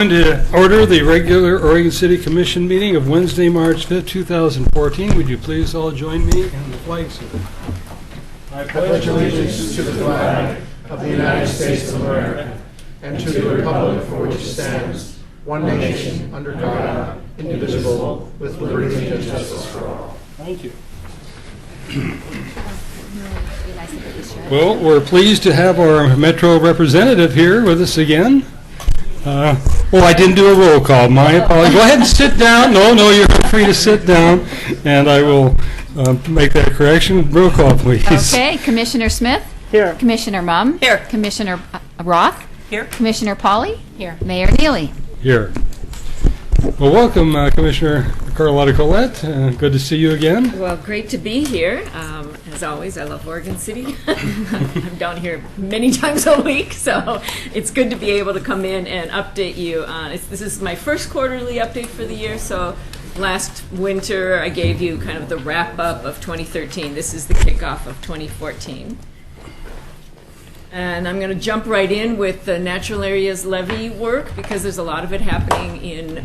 To order the regular Oregon City Commission meeting of Wednesday, March 5th, 2014. Would you please all join me in the flag salute? I pledge allegiance to the flag of the United States of America and to the republic for which it stands, one nation, under God, indivisible, with liberty and justice for all. Thank you. Well, we're pleased to have our Metro representative here with us again. I didn't do a roll call. My apologies. Go ahead and sit down. No, you're free to sit down, and I will make that correction. Roll call, please. Okay, Commissioner Smith? Here. Commissioner Mumm? Here. Commissioner Roth? Here. Commissioner Pauley? Here. Mayor Neely? Here. Well, welcome, Commissioner Carlotta Collette. Good to see you again. Well, great to be here. As always, I love Oregon City. I'm down here many times a week, so it's good to be able to come in and update you on this is my first quarterly update for the year, so last winter I gave you kind of the wrap-up of 2013. This is the kickoff of 2014. And I'm going to jump right in with the natural areas levy work because there's a lot of it happening in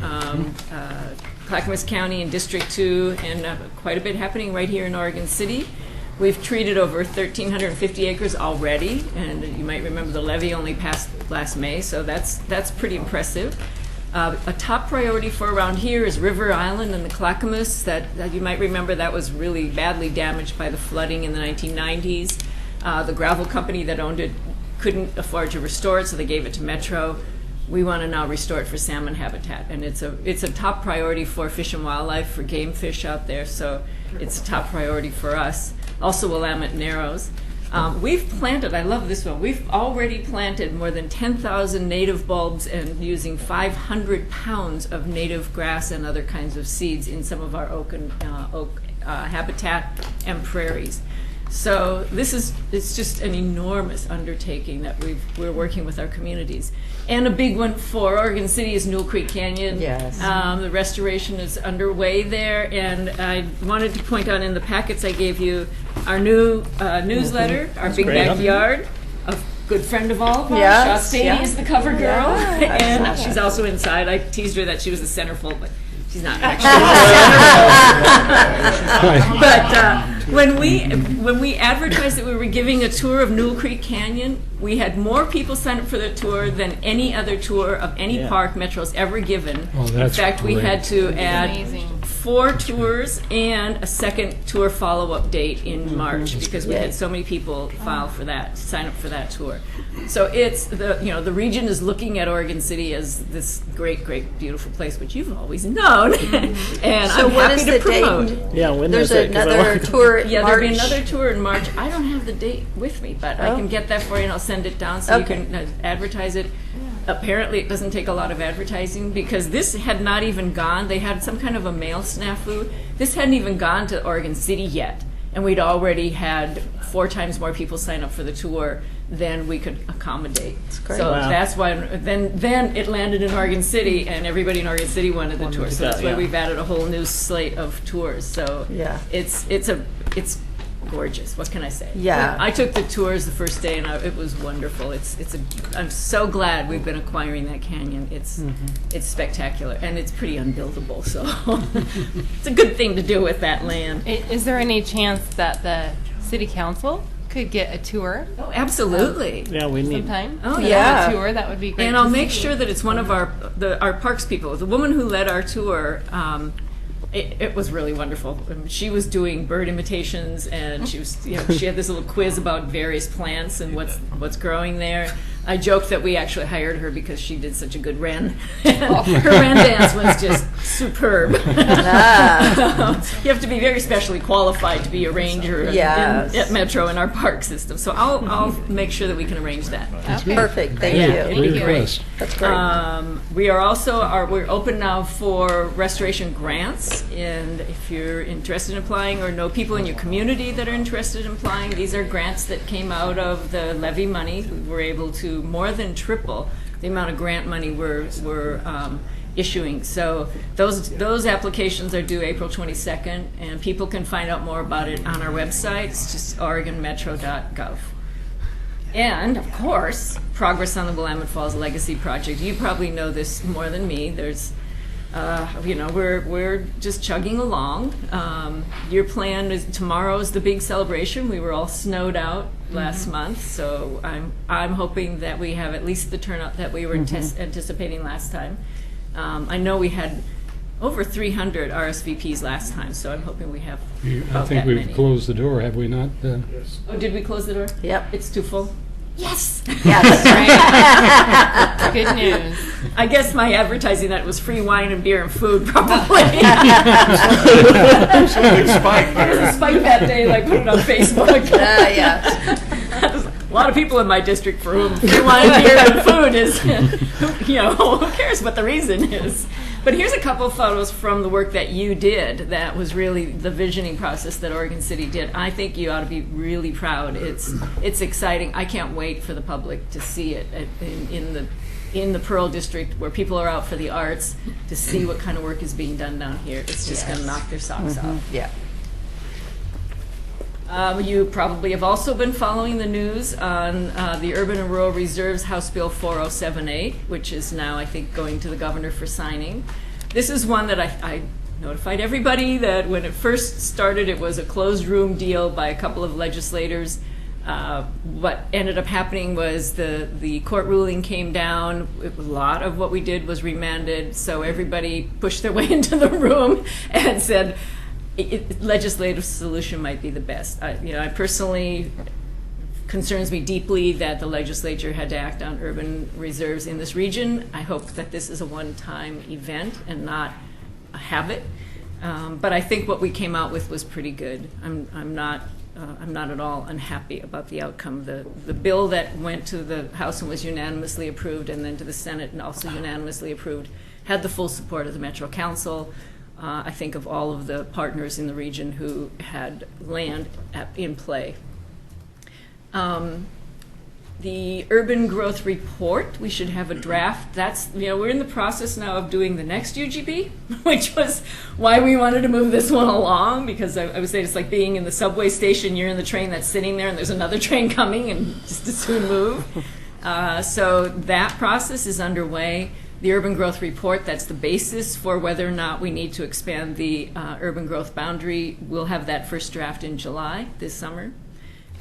Clackamas County and District 2 and quite a bit happening right here in Oregon City. We've treated over 1,350 acres already, and you might remember the levy only passed last May, so that's pretty impressive. A top priority for around here is River Island and the Clackamas. That you might remember that was really badly damaged by the flooding in the 1990s. The gravel company that owned it couldn't afford to restore it, so they gave it to Metro. We want to now restore it for salmon habitat, and it's a top priority for Fish and Wildlife, for game fish out there, so it's a top priority for us. Also Willamette Narrows. We've planted, I love this one, we've already planted more than 10,000 native bulbs and using 500 pounds of native grass and other kinds of seeds in some of our oak habitat and prairies. So it's just an enormous undertaking that we're working with our communities. And a big one for Oregon City is Newell Creek Canyon. Yes. The restoration is underway there, and I wanted to point out in the packets I gave you our new newsletter, our Big great. Backyard. A good friend of all of ours, Yes, Shastady yeah. is the cover girl, Yeah, and she's also inside. I teased her that she was the centerfold, but she's not actually. But when we advertised that we were giving a tour of Newell Creek Canyon, we had more people sign up for the tour than any other tour of any park Metro's ever given. Oh, In that's fact, we great. had to add 4 tours and a second tour follow-up date in March because we had so many people sign up for that tour. So it's the region is looking at Oregon City as this great, beautiful place, which you've always known, and So I'm when happy is to the promote. date? Yeah, when There's is it? 'Cause I another want- tour in Yeah, March. there'll be another tour in March. I don't have the date with me, but I can get that for you and I'll send it down so Okay. you can advertise it. Apparently it doesn't take a lot of advertising because this had not even gone. They had some kind of a mail snafu. This hadn't even gone to Oregon City yet, and we'd already had 4 times more people sign up for the tour than we could accommodate. great. So Wow. that's why then it landed in Oregon City, and everybody in Oregon City wanted the tour. So that's why yeah. we've added a whole new slate of tours. So Yeah. it's gorgeous. What can I say? Yeah. I took the tours the first day, and it was wonderful. I'm so glad we've been acquiring that canyon. It's spectacular, and it's pretty unbuildable. So it's a good thing to do with that land. Is there any chance that the city council could get a tour Oh, absolutely. Yeah, we need. sometime? Oh, Another yeah. tour, that would be great. And I'll to make see. sure that it's one of our parks people. The woman who led our tour, it was really wonderful. She was doing bird imitations, and she was, she had this little quiz about various plants and what's growing there. I joked that we actually hired her because she did such a good wren. Her wren dance was just superb. You have to be very specially qualified to be a ranger Yes. at Metro in our park system. So I'll make sure that we can arrange that. Perfect, thank Yeah. you. It'd be Great great. request. That's great. We are also we're open now for restoration grants, and if you're interested in applying or know people in your community that are interested in applying, these are grants that came out of the levy money. We were able to more than triple the amount of grant money we're issuing. So those applications are due April 22nd, and people can find out more about it on our website. It's just oregonmetro.gov. And, of course, progress on the Willamette Falls Legacy Project. You probably know this more than me. There's, we're just chugging along. Your plan is tomorrow is the big celebration. We were all snowed out last month, so I'm hoping that we have at least the turnout that we were anticipating last time. I know we had over 300 RSVPs last time, so I'm hoping we have I about think that we've many. closed the door, have we not? Oh, did we close the door? Yep. It's too full? Yes! Yes. Good news. I guess my advertising that it was free wine and beer and food probably. Big spike There was a there. spike that day, and I put it on Facebook. Yeah. A lot of people in my district for whom free wine, beer, and food is, who cares what the reason is. But here's a couple of photos from the work that you did that was really the visioning process that Oregon City did. I think you ought to be really proud. It's exciting. I can't wait for the public to see it in the Pearl District where people are out for the arts to see what kind of work is being done down here. It's just going to knock their socks off. Yeah. You probably have also been following the news on the Urban and Rural Reserves House Bill 4078, which is now, I think, going to the governor for signing. This is one that I notified everybody that when it first started, it was a closed room deal by a couple of legislators. What ended up happening was the court ruling came down. A lot of what we did was remanded, so everybody pushed their way into the room and said, legislative solution might be the best. I personally concerns me deeply that the legislature had to act on urban reserves in this region. I hope that this is a one-time event and not a habit. But I think what we came out with was pretty good. I'm not at all unhappy about the outcome. The bill that went to the House and was unanimously approved, and then to the Senate and also unanimously approved, had the full support of the Metro Council. I think of all of the partners in the region who had land in play. The urban growth report, we should have a draft. That's, we're in the process now of doing the next UGB, which was why we wanted to move this one along, because I would say it's like being in the subway station, you're in the train that's sitting there and there's another train coming and just as soon move. So that process is underway. The urban growth report, that's the basis for whether or not we need to expand the urban growth boundary. We'll have that first draft in July this summer.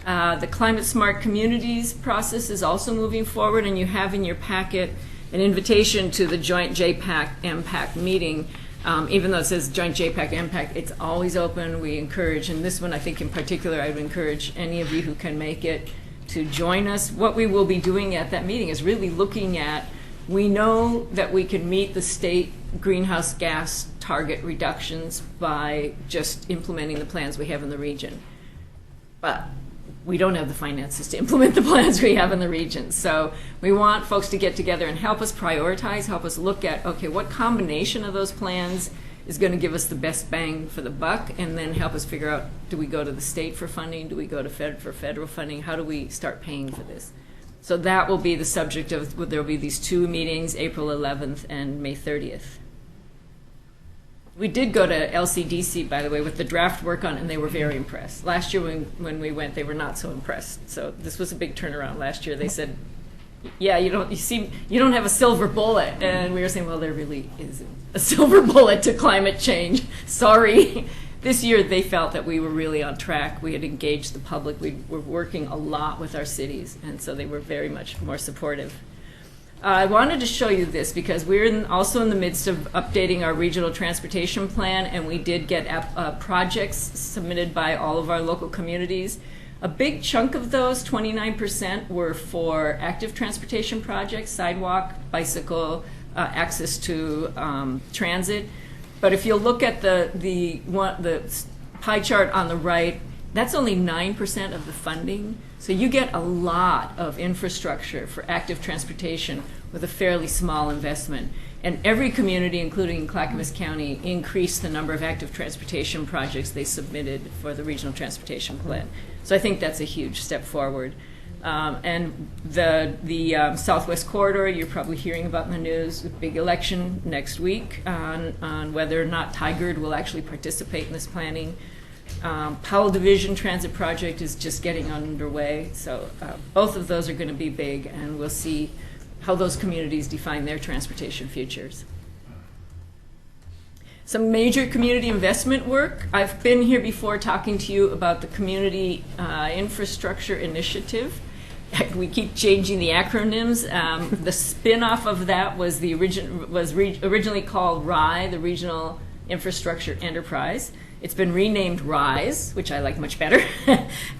The climate smart communities process is also moving forward, and you have in your packet an invitation to the joint JPAC-MPAC meeting. Even though it says joint JPAC-MPAC, it's always open. We encourage, and this one I think in particular I would encourage any of you who can make it to join us. What we will be doing at that meeting is really looking at, we know that we can meet the state greenhouse gas target reductions by just implementing the plans we have in the region. But we don't have the finances to implement the plans we have in the region. So we want folks to get together and help us prioritize, help us look at, okay, what combination of those plans is going to give us the best bang for the buck, and then help us figure out, do we go to the state for funding? Do we go to for federal funding? How do we start paying for this? So that will be the subject of, there will be these two meetings, April 11th and May 30th. We did go to LCDC, by the way, with the draft work on it, and they were very impressed. Last year when we went, they were not so impressed. So this was a big turnaround last year. They said, yeah, you don't have a silver bullet. And we were saying, well, there really isn't a silver bullet to climate change. Sorry. This year they felt that we were really on track. We had engaged the public. We were working a lot with our cities, and so they were very much more supportive. I wanted to show you this because we're also in the midst of updating our regional transportation plan, and we did get projects submitted by all of our local communities. A big chunk of those, 29%, were for active transportation projects, sidewalk, bicycle, access to transit. But if you look at the pie chart on the right, that's only 9% of the funding. So you get a lot of infrastructure for active transportation with a fairly small investment. And every community, including Clackamas County, increased the number of active transportation projects they submitted for the regional transportation plan. So I think that's a huge step forward. And the Southwest Corridor, you're probably hearing about in the news, a big election next week on whether or not Tigard will actually participate in this planning. Powell Division Transit Project is just getting underway. So both of those are going to be big, and we'll see how those communities define their transportation futures. Some major community investment work. I've been here before talking to you about the Community Infrastructure Initiative. We keep changing the acronyms. The spin-off of that was originally called RIE, the Regional Infrastructure Enterprise. It's been renamed RISE, which I like much better,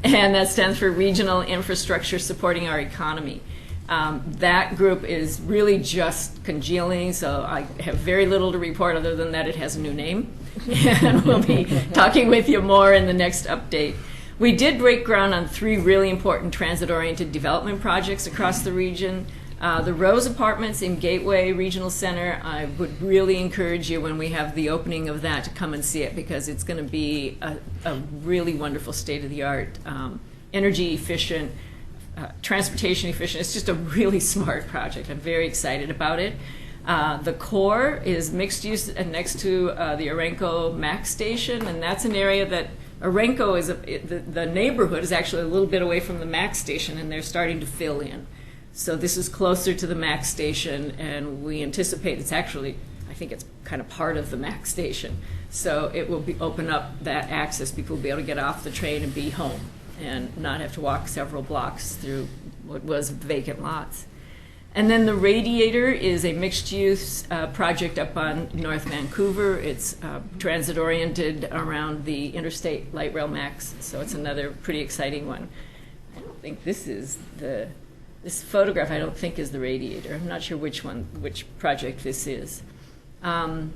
and that stands for Regional Infrastructure Supporting Our Economy. That group is really just congealing, so I have very little to report other than that it has a new name, and we'll be talking with you more in the next update. We did break ground on 3 really important transit-oriented development projects across the region. The Rose Apartments in Gateway Regional Center, I would really encourage you when we have the opening of that to come and see it, because it's going to be a really wonderful state-of-the-art, energy efficient, transportation efficient. It's just a really smart project. I'm very excited about it. The core is mixed use next to the Orenco Max station, and that's an area that Orenco is the neighborhood is actually a little bit away from the Max station, and they're starting to fill in. So this is closer to the Max station, and we anticipate I think it's kind of part of the Max station. So it will open up that access. People will be able to get off the train and be home and not have to walk several blocks through what was vacant lots. And then the Radiator is a mixed-use project up on North Vancouver. It's transit-oriented around the Interstate Light Rail Max, so it's another pretty exciting one. I don't think this photograph I don't think is the Radiator. I'm not sure which project this is. And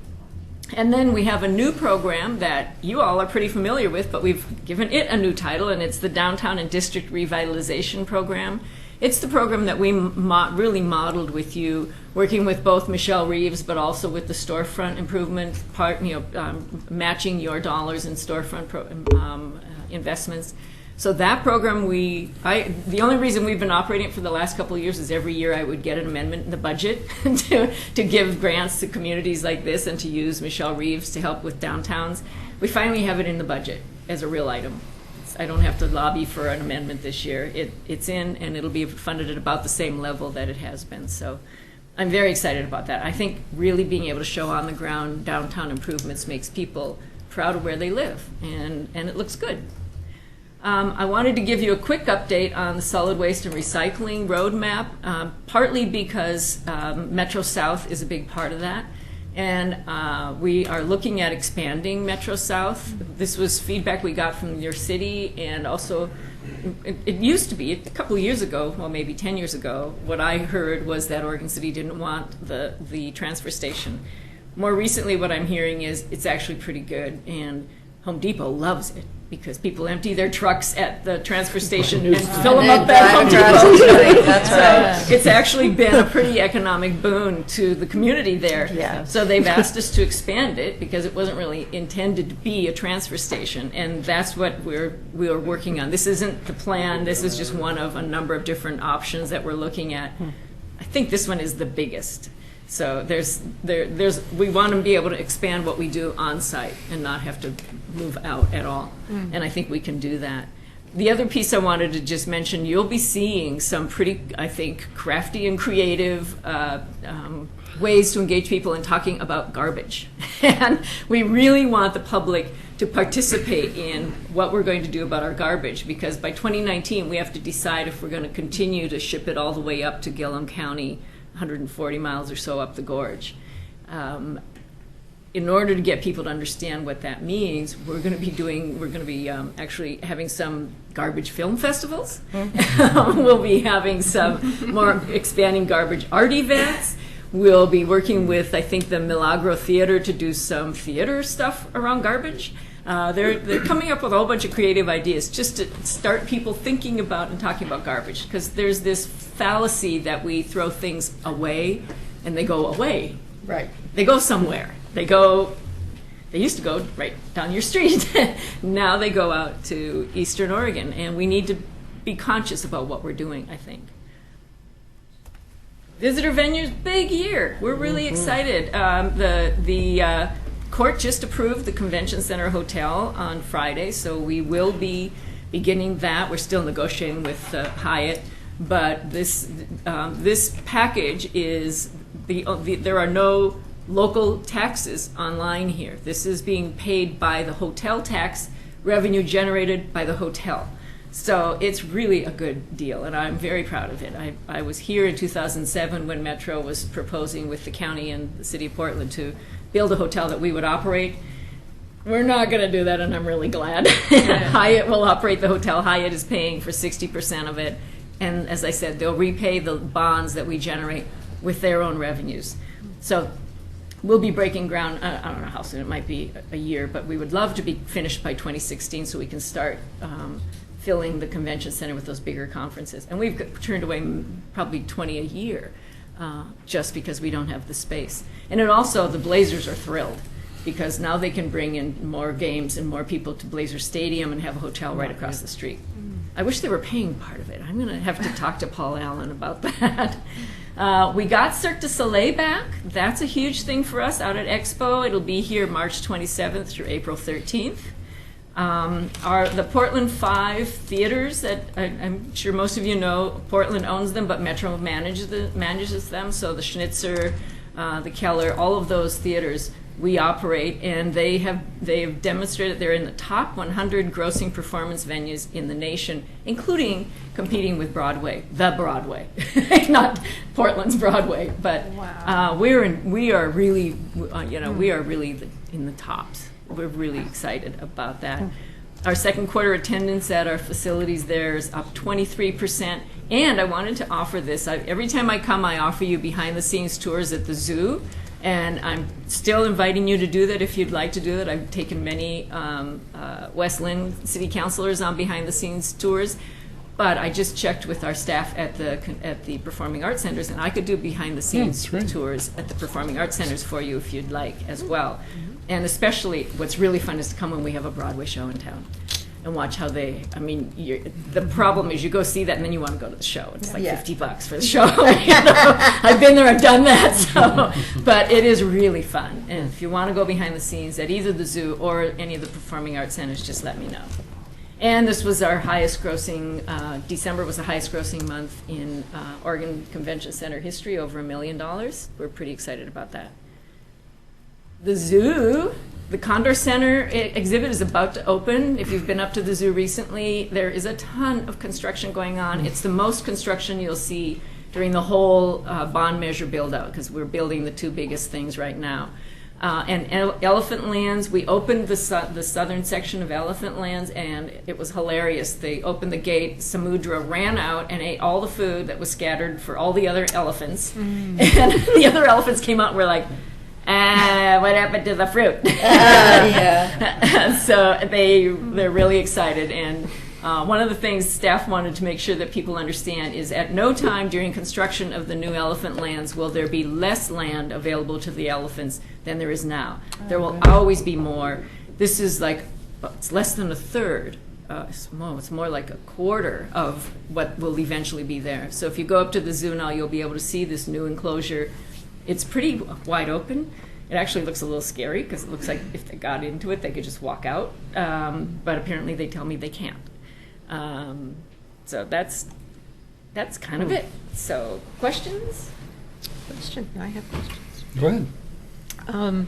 then we have a new program that you all are pretty familiar with, but we've given it a new title, and it's the Downtown and District Revitalization Program. It's the program that we really modeled with you, working with both Michelle Reeves, but also with the storefront improvement part, matching your dollars in storefront investments. So that program, the only reason we've been operating it for the last couple of years is every year I would get an amendment in the budget to give grants to communities like this and to use Michelle Reeves to help with downtowns. We finally have it in the budget as a real item. I don't have to lobby for an amendment this year. It's in, and it'll be funded at about the same level that it has been. So I'm very excited about that. I think really being able to show on the ground downtown improvements makes people proud of where they live, and it looks good. I wanted to give you a quick update on the solid waste and recycling roadmap, partly because Metro South is a big part of that. And we are looking at expanding Metro South. This was feedback we got from your city, and also it used to be, a couple of years ago, well maybe 10 years ago, what I heard was that Oregon City didn't want the transfer station. More recently what I'm hearing is it's actually pretty good, and Home Depot loves it because people empty their trucks at the transfer station and fill them up at Home Depot. That's right. So it's actually been a pretty economic boon to the community there. Yeah. So they've asked us to expand it because it wasn't really intended to be a transfer station, and that's what we are working on. This isn't the plan. This is just one of a number of different options that we're looking at. I think this one is the biggest. So we want to be able to expand what we do on site and not have to move out at all. And I think we can do that. The other piece I wanted to just mention, you'll be seeing some pretty, I think, crafty and creative ways to engage people in talking about garbage. And we really want the public to participate in what we're going to do about our garbage, because by 2019 we have to decide if we're going to continue to ship it all the way up to Gillum County, 140 miles or so up the gorge. In order to get people to understand what that means, we're going to be actually having some garbage film festivals. We'll be having some more expanding garbage art events. We'll be working with, I think, the Milagro Theater to do some theater stuff around garbage. They're coming up with a whole bunch of creative ideas just to start people thinking about and talking about garbage, because there's this fallacy that we throw things away and they go away. Right. They go somewhere. They used to go right down your street. Now they go out to Eastern Oregon, and we need to be conscious about what we're doing, I think. Visitor venues, big year. We're really excited. The court just approved the Convention Center Hotel on Friday, so we will be beginning that. We're still negotiating with Hyatt, but this package is there are no local taxes online here. This is being paid by the hotel tax revenue generated by the hotel. So it's really a good deal, and I'm very proud of it. I was here in 2007 when Metro was proposing with the county and the city of Portland to build a hotel that we would operate. We're not going to do that, and I'm really glad. Hyatt will operate the hotel. Hyatt is paying for 60% of it, and as I said, they'll repay the bonds that we generate with their own revenues. So we'll be breaking ground, I don't know how soon, it might be a year, but we would love to be finished by 2016 so we can start filling the convention center with those bigger conferences. And we've turned away probably 20 a year just because we don't have the space. And it also, the Blazers are thrilled because now they can bring in more games and more people to Blazer Stadium and have a hotel right across the street. I wish they were paying part of it. I'm going to have to talk to Paul Allen about that. We got Cirque du Soleil back. That's a huge thing for us out at Expo. It'll be here March 27th through April 13th. The Portland 5 theaters that I'm sure most of you know, Portland owns them, but Metro manages them. So the Schnitzer, the Keller, all of those theaters we operate, and they've demonstrated they're in the top 100 grossing performance venues in the nation, including competing with Broadway, the Broadway, not Portland's Broadway, but we are really in the tops. We're really excited about that. Our second quarter attendance at our facilities there is up 23%. And I wanted to offer this. Every time I come, I offer you behind-the-scenes tours at the zoo. And I'm still inviting you to do that if you'd like to do that. I've taken many West Lynn city councilors on behind-the-scenes tours. But I just checked with our staff at the Performing Arts Centers, and I could do behind-the-scenes tours at the Performing Arts Centers for you if you'd like as well. And especially, what's really fun is to come when we have a Broadway show in town and watch how the problem is you go see that and then you want to go to the show. It's like $50 for the show. I've been there, I've done that. So, but it is really fun. And if you want to go behind the scenes at either the zoo or any of the Performing Arts Centers, just let me know. And this was our highest grossing, December was the highest grossing month in Oregon Convention Center history, over $1 million. We're pretty excited about that. The zoo, the Condor Center exhibit is about to open. If you've been up to the zoo recently, there is a ton of construction going on. It's the most construction you'll see during the whole bond measure build-out, because we're building the two biggest things right now. And Elephant Lands, we opened the southern section of Elephant Lands, and it was hilarious. They opened the gate, Samudra ran out and ate all the food that was scattered for all the other elephants. And the other elephants came out and were like, what happened to the fruit? So they're really excited. And one of the things staff wanted to make sure that people understand is at no time during construction of the new Elephant Lands will there be less land available to the elephants than there is now. There will always be more. This is like, it's less than a third. It's more like a quarter of what will eventually be there. So if you go up to the zoo now, you'll be able to see this new enclosure. It's pretty wide open. It actually looks a little scary because it looks like if they got into it, they could just walk out. But apparently they tell me they can't. So that's kind of it. So questions? I have questions. Go ahead.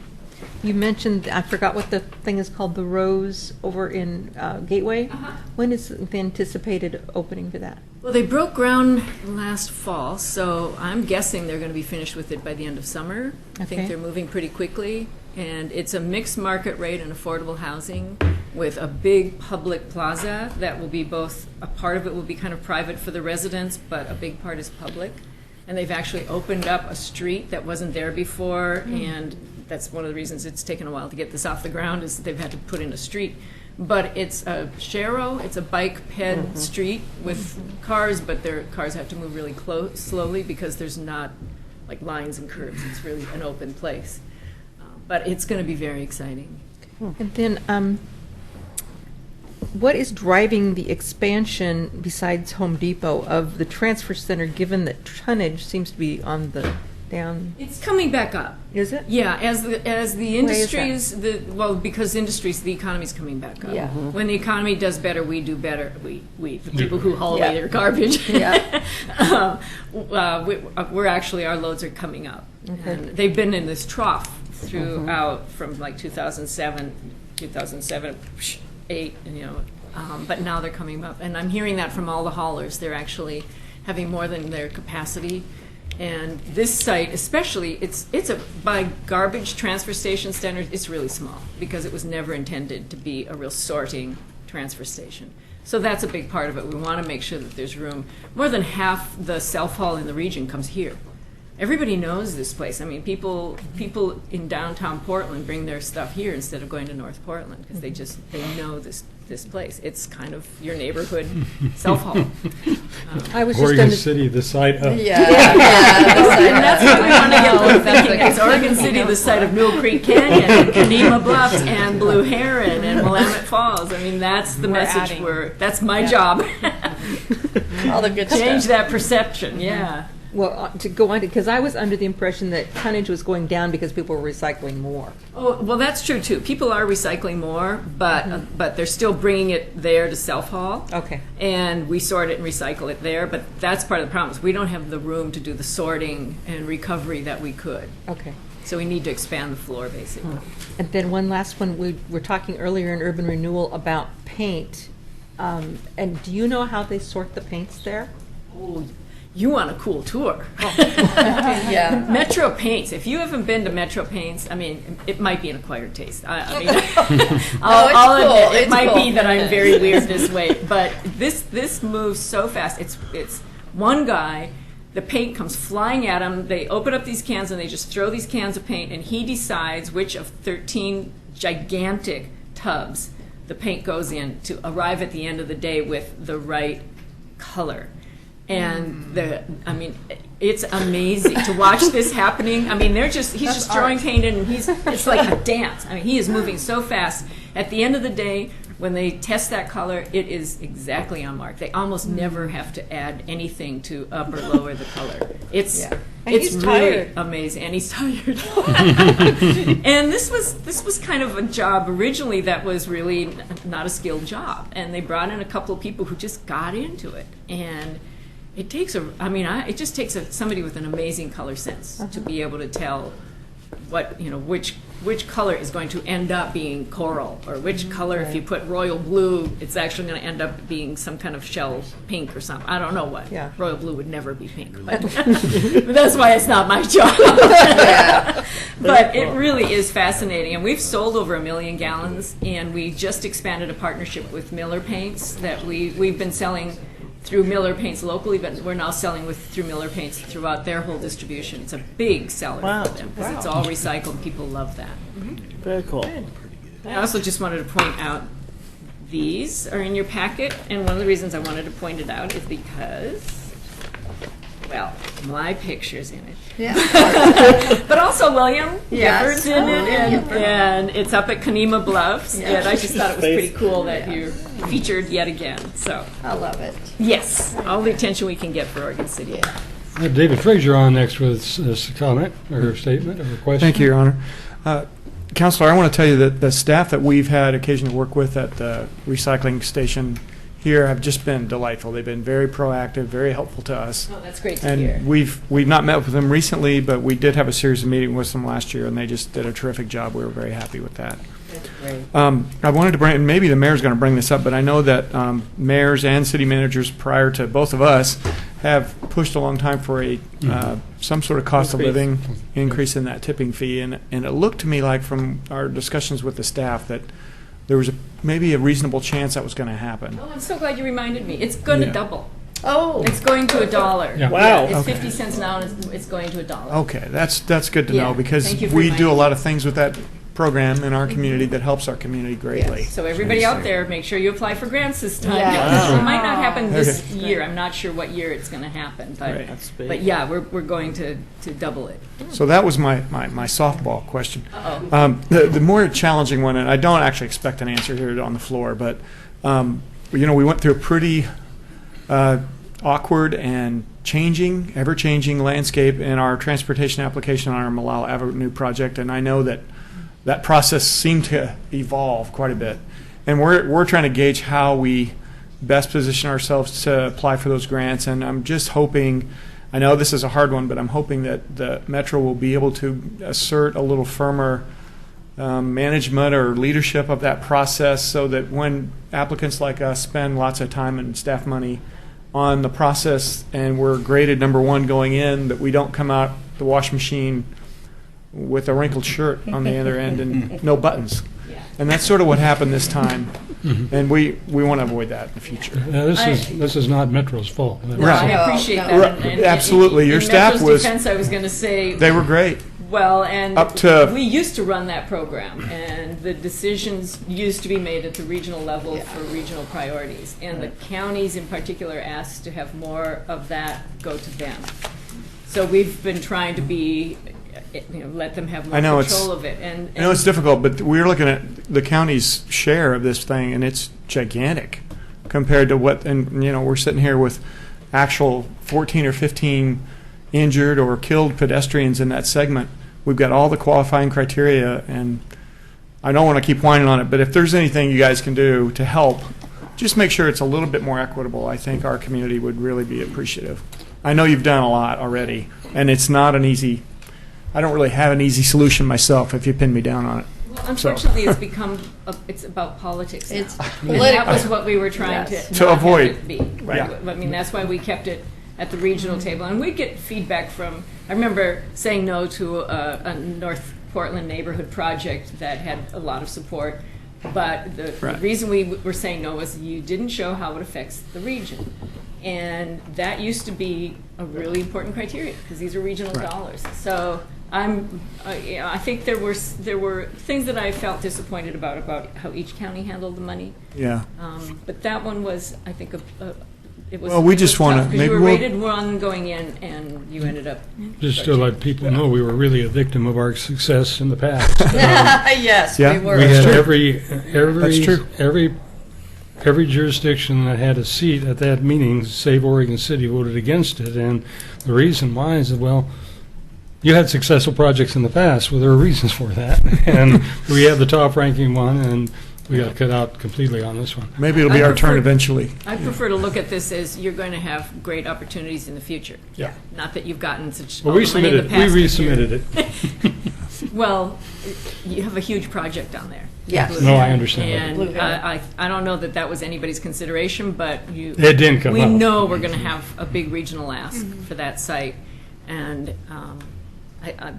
You mentioned, I forgot what the thing is called, the Rose over in Gateway. When is the anticipated opening for that? Well, they broke ground last fall, so I'm guessing they're going to be finished with it by the end of summer. I think they're moving pretty quickly. And it's a mixed market rate and affordable housing with a big public plaza that will be both, a part of it will be kind of private for the residents, but a big part is public. And they've actually opened up a street that wasn't there before, and that's one of the reasons it's taken a while to get this off the ground, is they've had to put in a street. But it's a Shero, it's a bike-ped street with cars, but their cars have to move really slowly because there's not like lines and curves. It's really an open place. But it's going to be very exciting. And then, what is driving the expansion besides Home Depot of the transfer center, given that tonnage seems to be on the down? It's coming back up. Is it? Yeah, as the is industries, because industries, the economy's coming back up. Yeah. When the economy does better, we do better. We the people who haul Yeah. away their garbage. Yeah. We're actually, our loads are coming up. Okay. And they've been in this trough throughout from like 2007, 8, but now they're coming up. And I'm hearing that from all the haulers. They're actually having more than their capacity. And this site, especially, it's by garbage transfer station standards, it's really small because it was never intended to be a real sorting transfer station. So that's a big part of it. We want to make sure that there's room. More than half the self-haul in the region comes here. Everybody knows this place. I mean, people in downtown Portland bring their stuff here instead of going to North Portland because they know this place. It's kind of your neighborhood self-haul. I was just Oregon under, City, the site of. And that's what we want to get them thinking. It's Oregon City, the site of Newell Creek Canyon, and Kanema Bluffs, and Blue Heron, and Willamette Falls. I mean, that's the message that's my job. All the good Change stuff. that perception, yeah. well, to go on, because I was under the impression that tonnage was going down because people were recycling more. Oh, well, that's true, too. People are recycling more, but they're still bringing it there to self-haul. Okay. And we sort it and recycle it there, but that's part of the problem. Is we don't have the room to do the sorting and recovery that we could. Okay. So we need to expand the floor, basically. And then one last one, we were talking earlier in urban renewal about paint. And do you know how they sort the paints there? Oh, you want a cool tour. Yeah. Metro Paints. If you haven't been to Metro Paints, I mean, it might be an acquired taste. I mean, I'll cool. admit, it It's might cool. be that I'm very weird this way, but this moves so fast. It's one guy. The paint comes flying at him. They open up these cans and they just throw these cans of paint, and he decides which of 13 gigantic tubs the paint goes in to arrive at the end of the day with the right color. And it's amazing to watch this happening. I mean, he's just throwing paint in, and it's like a dance. I mean, he is moving so fast. At the end of the day, when they test that color, it is exactly on mark. They almost never have to add anything to up or lower the color. It's And it's he's really tired. amazing, and he's tired. And this was kind of a job originally that was really not a skilled job, and they brought in a couple of people who just got into it. And it takes it just takes somebody with an amazing color sense to be able to tell what, which color is going to end up being coral, or which color, if you put royal blue, it's actually going to end up being some kind of shell pink or something. I don't know what. Yeah. Royal blue would never be pink, but, but that's why it's not my job. But it really is fascinating, and we've sold over 1 million gallons, and we just expanded a partnership with Miller Paints that we've been selling through Miller Paints locally, but we're now selling through Miller Paints throughout their whole distribution. It's a big seller Wow. for them because it's all recycled. People love that. Very cool. I also just wanted to point out these are in your packet, and one of the reasons I wanted to point it out is because, well, my picture's in it. Yeah. But also William Yes. Gifford's in it, and it's up at Kanema Bluffs, and I just thought it was pretty cool that you're featured yet again. So, I love it. yes, all the attention we can get for Oregon City. I have David Frazier on next with a comment or a statement or a question. Thank you, Your Honor. Counselor, I want to tell you that the staff that we've had occasion to work with at the recycling station here have just been delightful. They've been very proactive, very helpful to us. Oh, that's great to hear. And we've not met with them recently, but we did have a series of meetings with them last year, and they just did a terrific job. We were very happy with that. That's great. I wanted to bring, and maybe the mayor's going to bring this up, but I know that mayors and city managers prior to both of us have pushed a long time for a some sort of cost of living increase in that tipping fee, and it looked to me like from our discussions with the staff that there was maybe a reasonable chance that was going to happen. Oh, I'm so glad you reminded me. It's going to Yeah. double. Oh. It's going to $1. Yeah. Wow. It's Okay. 50 cents now, and it's going to $1. Okay, that's good to Yeah, know because thank you for we do a reminding lot of things with that program in our community that helps our community greatly. So everybody out there, make sure you apply for grants this time. Yeah. It might not happen this Okay. year. I'm not sure what year it's going to happen, but Right. That's big. but yeah, we're going to double it. So that was my softball question. Uh-oh. The more challenging one, and I don't actually expect an answer here on the floor, but we went through a pretty awkward and changing, ever-changing landscape in our transportation application on our Malala Avenue project, and I know that that process seemed to evolve quite a bit. And we're trying to gauge how we best position ourselves to apply for those grants, and I'm just hoping, I know this is a hard one, but I'm hoping that the Metro will be able to assert a little firmer management or leadership of that process, so that when applicants like us spend lots of time and staff money on the process and we're graded number 1 going in, that we don't come out the wash machine with a wrinkled shirt on the other end and no buttons. And that's sort of what happened this time. And we want to avoid that in the future. This is not Metro's fault. No, Right. I appreciate No. that. Right. Absolutely. Your in staff Metro's was- defense, I was going to say, They were great. well, and Up to- we used to run that program, and the decisions used to be made at the regional level for regional priorities. And the counties in particular asked to have more of that go to them. So we've been trying to be, let them have more I know it's- control of it. And I know it's difficult, but we're looking at the county's share of this thing, and it's gigantic compared to what, and we're sitting here with actual 14 or 15 injured or killed pedestrians in that segment. We've got all the qualifying criteria, and I don't want to keep whining on it, but if there's anything you guys can do to help, just make sure it's a little bit more equitable. I think our community would really be appreciative. I know you've done a lot already, and it's not an easy, I don't really have an easy solution myself if you pin me down on it. well, unfortunately, it's become, it's about politics now. It's And political. that was what we were trying Yes. to To not avoid. have it be. Right. I mean, that's why we kept it at the regional table. And we get feedback from, I remember saying no to a North Portland neighborhood project that had a lot of support. But the Right. reason we were saying no was you didn't show how it affects the region. And that used to be a really important criteria, because these are regional Right. dollars. So I think there were things that I felt disappointed about how each county handled the money. Yeah. But that one was, I think, it was. Well, we it just was wanna- tough, 'cause maybe you were we'll- rated 1 going in, and you ended up. Just to let people know, we were really a victim of our success in the past. Yes, Yeah, we were. We had true. every true. every jurisdiction that had a seat at that meeting, save Oregon City, voted against it. And the reason why is that, well, you had successful projects in the past. Well, there are reasons for that. And we had the top ranking one, and we got cut out completely on this one. Maybe it'll be I our turn prefer- eventually. I prefer to look at this as you're going to have great opportunities in the future. Yeah. Not that you've gotten such. Well, all we the money in the submitted, we past, but you're- resubmitted it. Well, you have a huge project down there. Yes. No, I understand that. And I don't know that that was anybody's consideration, but you. It didn't come We up. know we're going to have a big regional ask for that site, and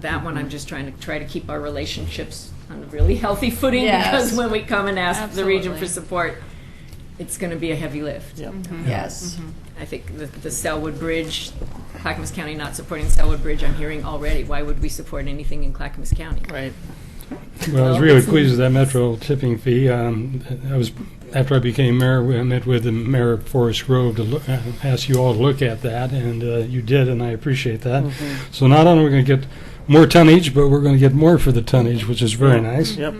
that one I'm just trying to keep our relationships on a really healthy footing, Yes. because when we come and ask the region for Absolutely. support, it's going to be a heavy lift. Yes. I think the Selwood Bridge, Clackamas County not supporting Selwood Bridge, I'm hearing already. Why would we support anything in Clackamas County? Right. Well, I was really pleased with that Metro tipping fee. After I became mayor, I met with the mayor of Forest Grove to ask you all to look at that, and you did, and I appreciate that. So not only are we going to get more tonnage, but we're going to get more for the tonnage, which is very nice. Yep.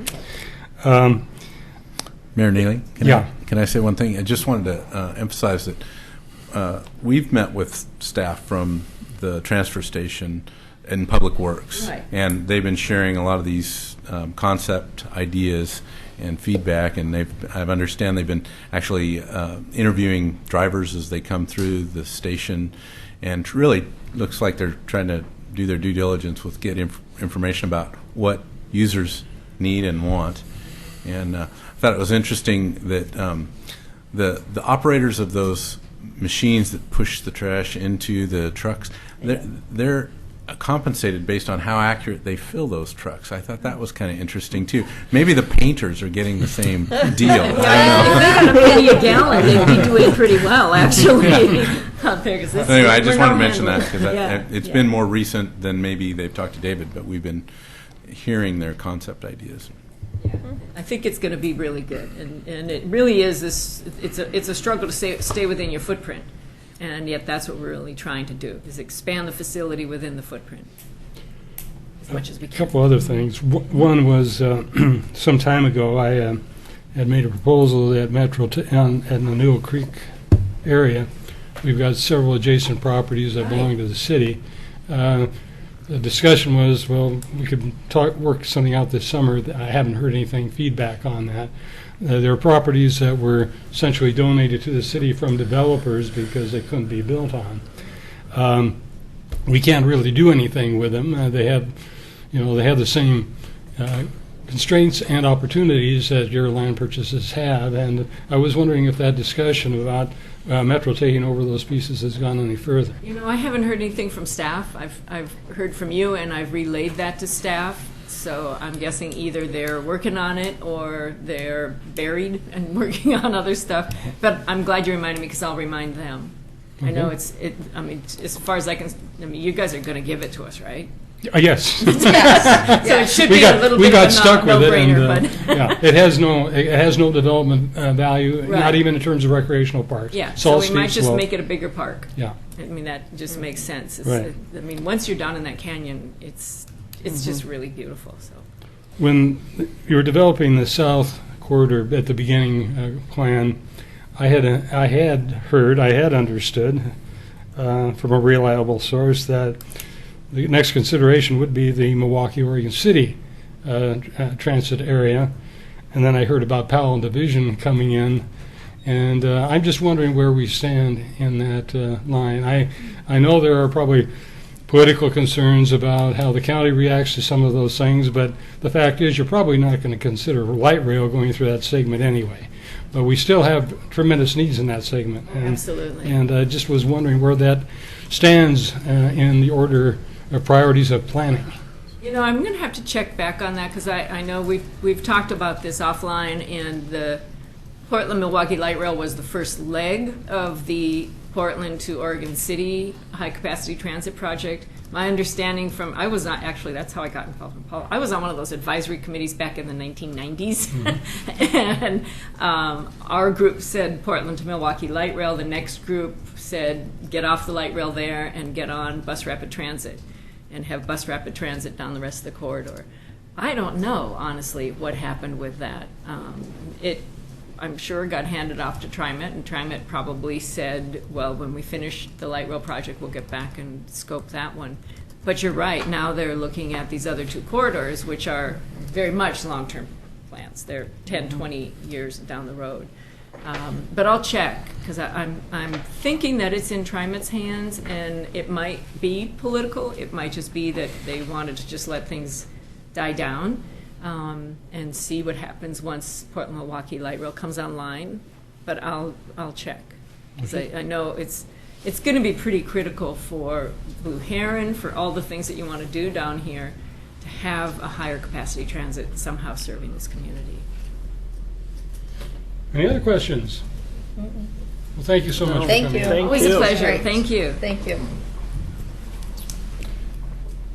Mayor Neely, Yeah. can I say one thing? I just wanted to emphasize that we've met with staff from the transfer station in Public Works, Right. and they've been sharing a lot of these concept ideas and feedback, and I understand they've been actually interviewing drivers as they come through the station, and really looks like they're trying to do their due diligence with get information about what users need and want. And I thought it was interesting that the operators of those machines that push the trash into the trucks, they're compensated based on how accurate they fill those trucks. I thought that was kind of interesting too. Maybe the painters are getting the same deal. I don't know. If they got a penny a gallon, they'd be doing pretty well, actually, out there. 'Cause this- Anyway, I just we're wanted to no mention that handler. because Yeah, it's yeah. been more recent than maybe they've talked to David, but we've been hearing their concept ideas. I think it's going to be really good, and it really is this. It's a struggle to stay within your footprint, and yet that's what we're really trying to do: is expand the facility within the footprint as much as we A can. couple other things. One was some time ago, I had made a proposal at Metro at Nanuo Creek area we've got several adjacent properties that belong to the city. The discussion was, well, we could work something out this summer. I haven't heard anything feedback on that. There are properties that were essentially donated to the city from developers because they couldn't be built on. We can't really do anything with them. They have the same constraints and opportunities that your land purchases have. And I was wondering if that discussion about Metro taking over those pieces has gone any further. I haven't heard anything from staff. I've heard from you, and I've relayed that to staff. So I'm guessing either they're working on it or they're buried and working on other stuff. But I'm glad you reminded me because I'll remind them. I know as far as you guys are going to give it to us, right? Yes. So it should be a little bit of a no-brainer. Yeah, it has no development value, Right. not even in terms of recreational parks. Yeah, It's so all we might steep just slope. make it a bigger park. Yeah. That just makes sense. Right. Once you're down in that canyon, it's just really beautiful. So. When you were developing the south corridor at the beginning plan, I had understood from a reliable source that the next consideration would be the Milwaukee, Oregon City transit area. And then I heard about Powell Division coming in. And I'm just wondering where we stand in that line. I know there are probably political concerns about how the county reacts to some of those things, but the fact is you're probably not going to consider light rail going through that segment anyway. But we still have tremendous needs in that segment. And, Absolutely. And I just was wondering where that stands in the order of priorities of planning. I'm going to have to check back on that because I know we've talked about this offline, and the Portland-Milwaukee Light Rail was the first leg of the Portland to Oregon City high-capacity transit project. My understanding that's how I got involved in Paul. I was on one of those advisory committees back in the 1990s. Mm-hmm. And our group said Portland to Milwaukee Light Rail. The next group said get off the light rail there and get on bus rapid transit and have bus rapid transit down the rest of the corridor. I don't know, honestly, what happened with that. I'm sure got handed off to TriMet, and TriMet probably said, well, when we finish the light rail project, we'll get back and scope that one. But you're right, now they're looking at these other two corridors, which are very much long-term plans. They're 10, 20 years down the road. But I'll check, because I'm thinking that it's in TriMet's hands, and it might be political. It might just be that they wanted to just let things die down. And see what happens once Portland-Milwaukee Light Rail comes online, but I'll check. I know it's going to be pretty critical for Blue Heron, for all the things that you want to do down here, to have a higher capacity transit somehow serving this community. Any other questions? Well, thank you so much for Thank coming. you. Always a pleasure. Great. Thank you. Thank you.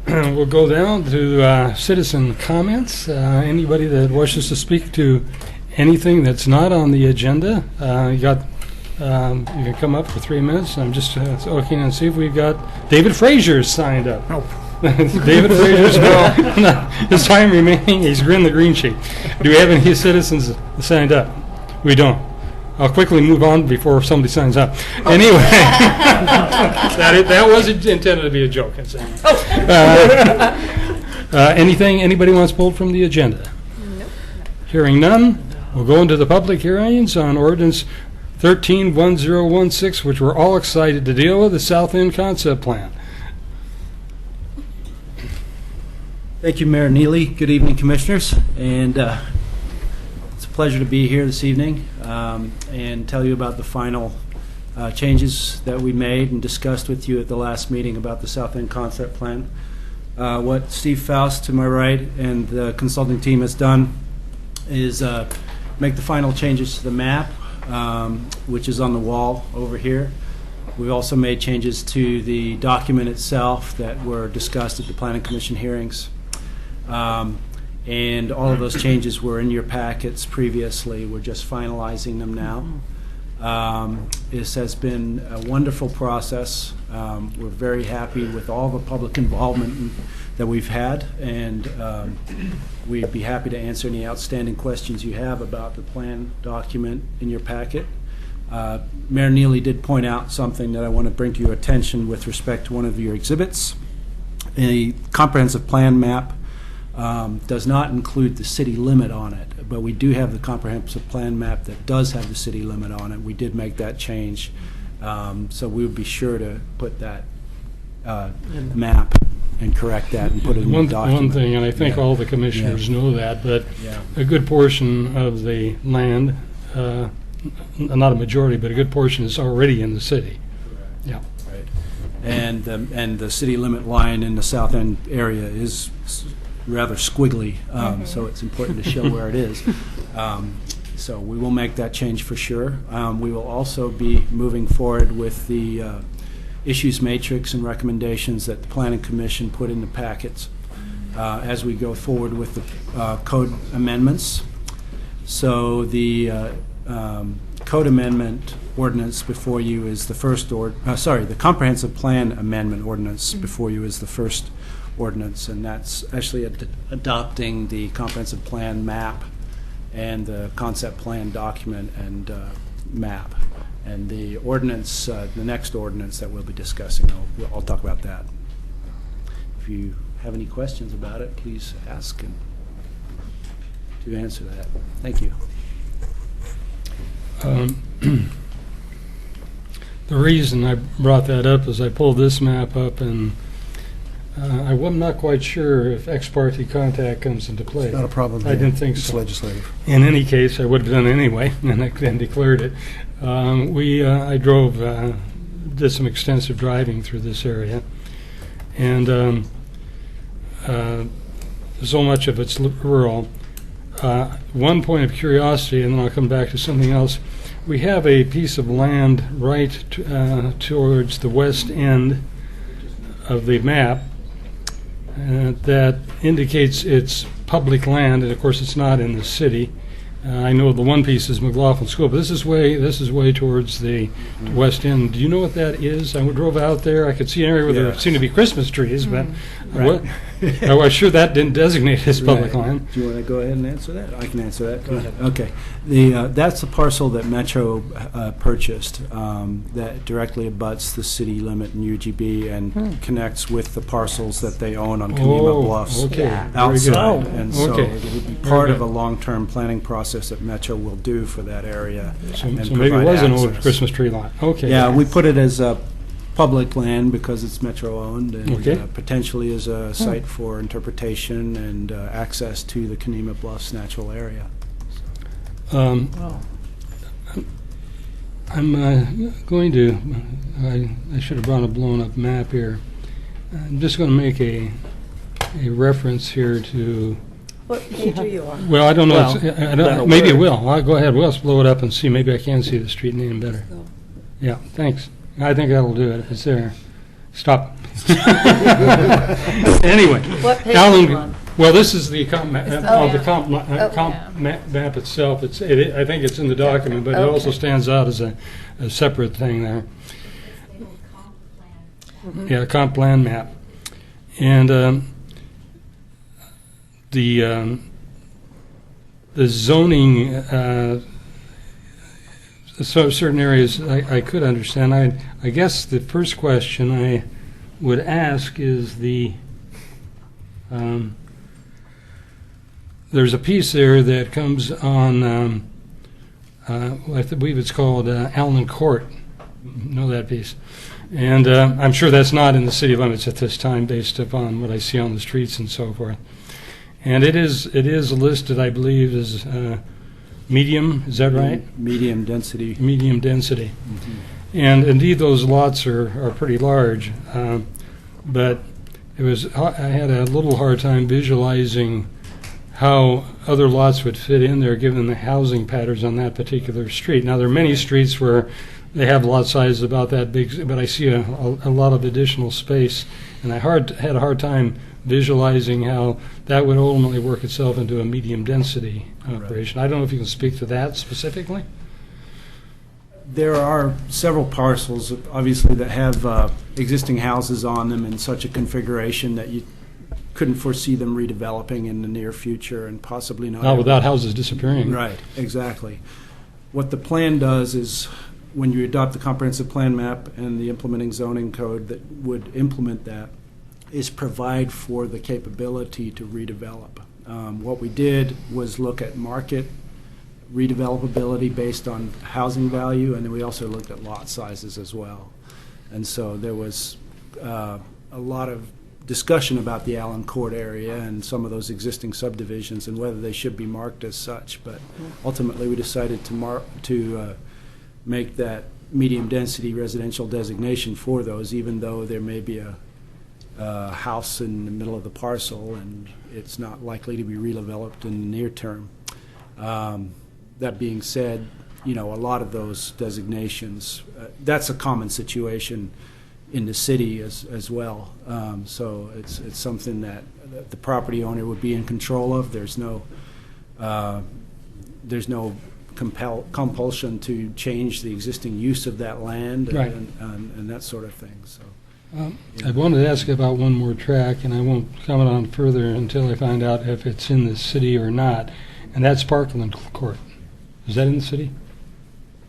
We'll go down to citizen comments. Anybody that wishes to speak to anything that's not on the agenda, you can come up for 3 minutes. I'm just looking and see if we've got David Frazier signed up. David Frazier's his time remaining. He's in the green sheet. Do we have any citizens signed up? We don't. I'll quickly move on before somebody signs up. Anyway, that wasn't intended to be a joke. Anybody wants pulled from the agenda? Nope. Hearing none, we'll go into the public hearings on ordinance 13-1016, which we're all excited to deal with, the South End Concept Plan. Thank you, Mayor Neely. Good evening, Commissioners. And it's a pleasure to be here this evening and tell you about the final changes that we made and discussed with you at the last meeting about the South End Concept Plan. What Steve Faust to my right and the consulting team has done is make the final changes to the map, which is on the wall over here. We've also made changes to the document itself that were discussed at the Planning Commission hearings. And all of those changes were in your packets previously. We're just finalizing them now. This has been a wonderful process. We're very happy with all the public involvement that we've had, and we'd be happy to answer any outstanding questions you have about the plan document in your packet. Mayor Neely did point out something that I want to bring to your attention with respect to one of your exhibits. A comprehensive plan map does not include the city limit on it, but we do have the comprehensive plan map that does have the city limit on it. We did make that change, so we would be sure to put that map and correct that and put it in the One document. thing, and I think Yeah. all the commissioners know that, but Yeah. a good portion of the land, not a majority, but a good portion is already in the city. Yeah. Right. And the city limit line in the south end area is rather squiggly, so it's important to show where it is. So we will make that change for sure. We will also be moving forward with the issues matrix and recommendations that the Planning Commission put in the packets as we go forward with the code amendments. So the code amendment ordinance before you is the first the comprehensive plan amendment ordinance before you is the first ordinance, and that's actually adopting the comprehensive plan map and the concept plan document and map. And the ordinance, the next ordinance that we'll be discussing, I'll talk about that. If you have any questions about it, please ask and to answer that. Thank you. The reason I brought that up is I pulled this map up, and I'm not quite sure if ex parte contact comes into play. Not a problem. I didn't think It's so. legislative. In any case, I would have done it anyway, and I then declared it. I drove, did some extensive driving through this area, and so much of it's rural. One point of curiosity, and then I'll come back to something else. We have a piece of land right towards the west end of the map that indicates it's public land, and of course it's not in the city. I know the one piece is McLaughlin School, but this is way towards the west end. Do you know what that is? I drove out there. I could see an area where there seemed to be Christmas trees, but Right. I was sure that didn't designate as public Right. land. Do you want to go ahead and answer that? I can answer that. Go ahead. Okay. That's the parcel that Metro purchased that directly abuts the city limit in UGB and connects with the parcels that they own on Kenema Bluffs okay. Very good. outside. And so Okay. it will be Very part of good. a long-term planning process that Metro will do for that area. So and maybe it provide was an old access. Christmas tree lot. Okay. Yeah, we put it as a public land because it's Metro-owned, and Okay. potentially as a site for interpretation and access to the Kenema Bluffs natural area. I'm going to, I should have brought a blown-up map here. I'm just going to make a reference here to, What page are you on? well, I don't know, Well, I don't, maybe it will. I'll go ahead, we'll just blow it up and see, maybe I can see the street name better. Yeah, thanks. I think that'll do it if it's there. Stop. Anyway. What page Alan, are you on? well, this is the comp map, Oh, the comp yeah. map itself. I think it's in the document, but it also stands out as a separate thing there. Yeah, comp plan map. And the zoning, so certain areas I could understand. I guess the first question I would ask is there's a piece there that comes on, I believe it's called Allen Court. You know that piece. And I'm sure that's not in the city limits at this time based upon what I see on the streets and so forth. And it is listed, I believe, as medium, is that right? Medium density. Medium density. And indeed, those lots are pretty large. But I had a little hard time visualizing how other lots would fit in there given the housing patterns on that particular street. Now, there are many streets where they have lot sizes about that big, but I see a lot of additional space. And I had a hard time visualizing how that would ultimately work itself into a medium density operation. I don't know if you can speak to that specifically. There are several parcels, obviously, that have existing houses on them in such a configuration that you couldn't foresee them redeveloping in the near future, and possibly not. Not without houses disappearing. Right, exactly. What the plan does is when you adopt the comprehensive plan map and the implementing zoning code that would implement that, is provide for the capability to redevelop. What we did was look at market redevelopability based on housing value, and then we also looked at lot sizes as well. And so there was a lot of discussion about the Allen Court area and some of those existing subdivisions and whether they should be marked as such. But ultimately, we decided to make that medium-density residential designation for those, even though there may be a house in the middle of the parcel and it's not likely to be redeveloped in the near term. That being said, a lot of those designations, that's a common situation in the city as well. So it's something that the property owner would be in control of. There's no compulsion to change the existing use of that land Right. and that sort of thing. So. I wanted to ask about one more track, and I won't comment on it further until I find out if it's in the city or not, and that's Parkland Court. Is that in the city?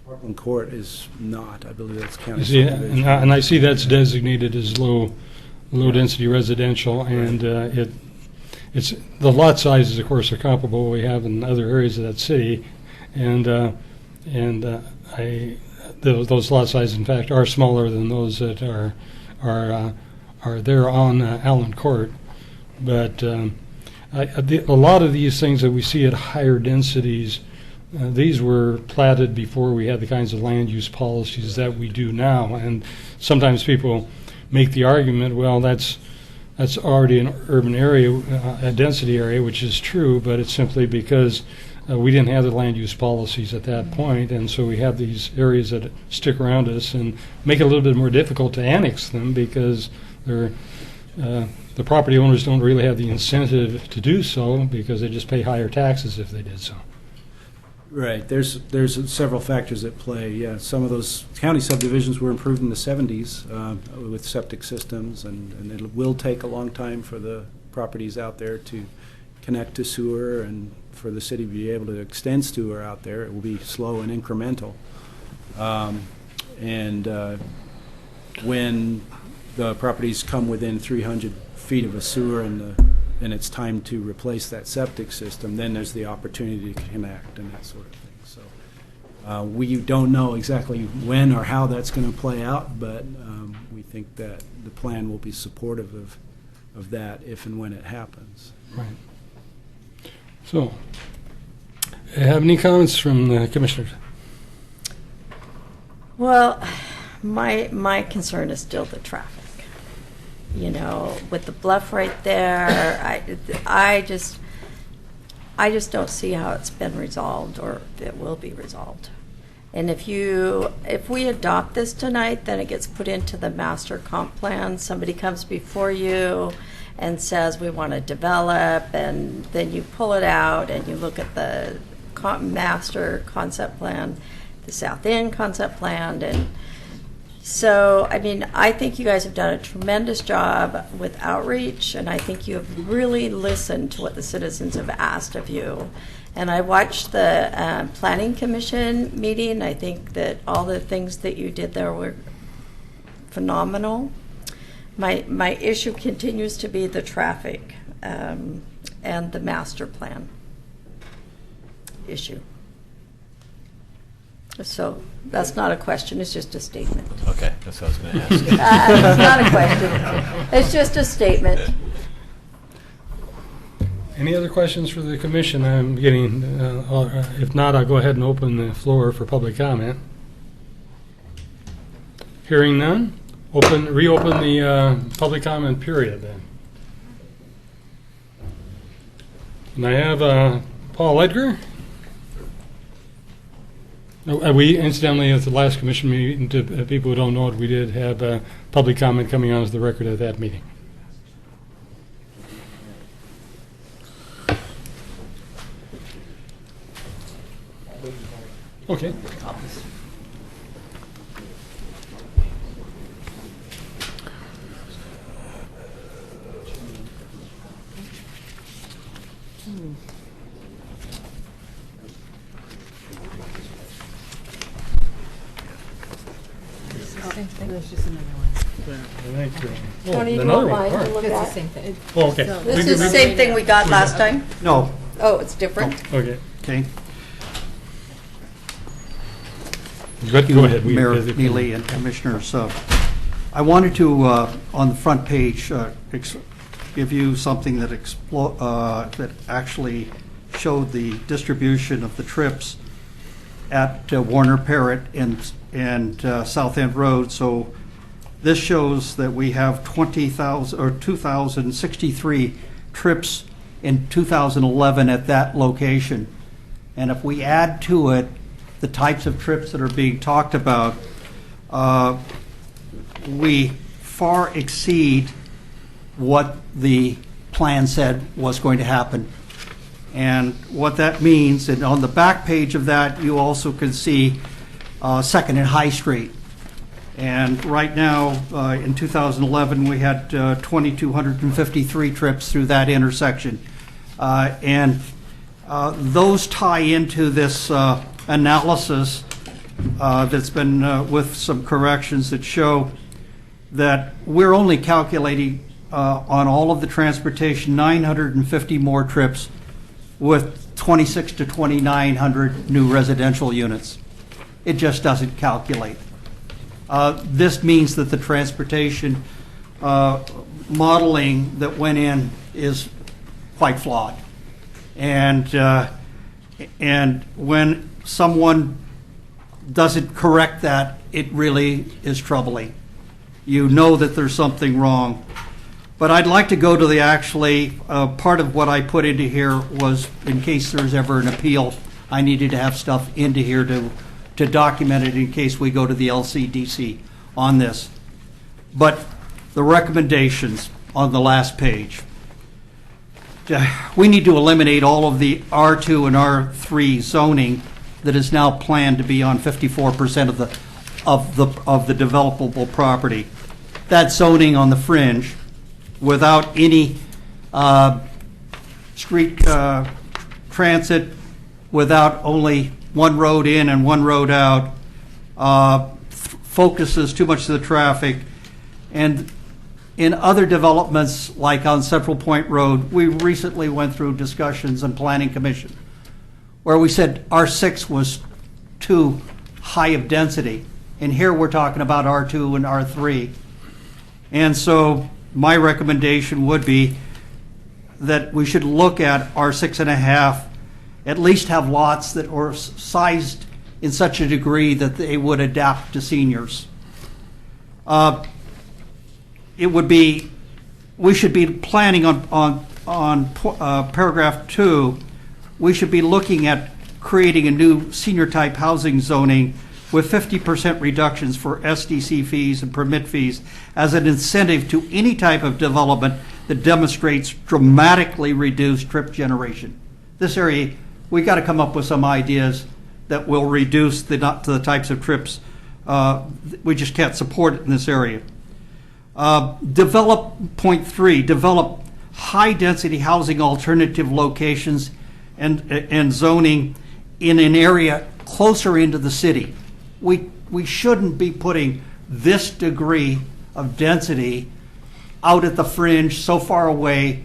Parkland Court is not. I believe that's county You see, subdivision. and I see that's designated as low-density residential, and it's the lot sizes, of course, are comparable to what we have in other areas of that city, and those lot sizes, in fact, are smaller than those that are there on Allen Court. But a lot of these things that we see at higher densities, these were platted before we had the kinds of land use policies that we do now. And sometimes people make the argument, well, that's already an urban area, a density area, which is true, but it's simply because we didn't have the land use policies at that point, and so we have these areas that stick around us and make it a little bit more difficult to annex them because the property owners don't really have the incentive to do so because they just pay higher taxes if they did so. Right. There's several factors at play. Yeah, some of those county subdivisions were improved in the 70s with septic systems, and it will take a long time for the properties out there to connect to sewer and for the city to be able to extend sewer out there. It will be slow and incremental. When the properties come within 300 feet of a sewer and it's time to replace that septic system, then there's the opportunity to connect and that sort of thing. So we don't know exactly when or how that's going to play out, but we think that the plan will be supportive of that if and when it happens. Right. So, have any comments from the commissioners? Well, my concern is still the traffic. With the bluff right there, I just don't see how it's been resolved or if it will be resolved. And if we adopt this tonight, then it gets put into the master comp plan. Somebody comes before you and says we want to develop, and then you pull it out and you look at the master concept plan, the South End concept plan, and so, I think you guys have done a tremendous job with outreach, and I think you have really listened to what the citizens have asked of you. And I watched the Planning Commission meeting. I think that all the things that you did there were phenomenal. My issue continues to be the traffic and the master plan issue. So that's not a question, it's just a statement. Okay, that's what I was going to ask. It's not a question, it's just a statement. Any other questions for the commission? I'm getting, if not, I'll go ahead and open the floor for public comment. Hearing none, reopen the public comment period then. And I have Paul Edgar. We, incidentally, at the last commission meeting, to people who don't know it, we did have public comment coming onto the record at that meeting. Okay. Same thing. There's just another one. Tony, do you another want one. mine to look It's the at? same thing. Oh, okay. This is the same thing we got last time? No, Oh, it's different? Okay. okay. Go ahead. We- Mayor Neely and Commissioners, I wanted to, on the front page, give you something that that actually showed the distribution of the trips at Warner Parrott and South End Road. So this shows that we have 2,063 trips in 2011 at that location. And if we add to it the types of trips that are being talked about, we far exceed what the plan said was going to happen. And what that means, and on the back page of that, you also can see Second and High Street. And right now, in 2011, we had 2,253 trips through that intersection. And those tie into this analysis that's been with some corrections that show that we're only calculating on all of the transportation 950 more trips with 2,600 to 2,900 new residential units. It just doesn't calculate. This means that the transportation modeling that went in is quite flawed. And when someone doesn't correct that, it really is troubling. You know that there's something wrong. But I'd like to go to the actually, part of what I put into here was in case there's ever an appeal, I needed to have stuff into here to document it in case we go to the LCDC on this. But the recommendations on the last page. We need to eliminate all of the R2 and R3 zoning that is now planned to be on 54% of the developable property. That zoning on the fringe, without any street transit, without only one road in and one road out, focuses too much of the traffic. And in other developments, like on Central Point Road, we recently went through discussions in Planning Commission where we said R6 was too high of density. And here we're talking about R2 and R3. And so my recommendation would be that we should look at R6.5, at least have lots that are sized in such a degree that they would adapt to seniors. It would be, we should be planning on paragraph 2, we should be looking at creating a new senior type housing zoning with 50% reductions for SDC fees and permit fees as an incentive to any type of development that demonstrates dramatically reduced trip generation. This area, we got to come up with some ideas that will reduce the types of trips. We just can't support it in this area. Point 3, develop high density housing alternative locations and zoning in an area closer into the city. We shouldn't be putting this degree of density out at the fringe, so far away,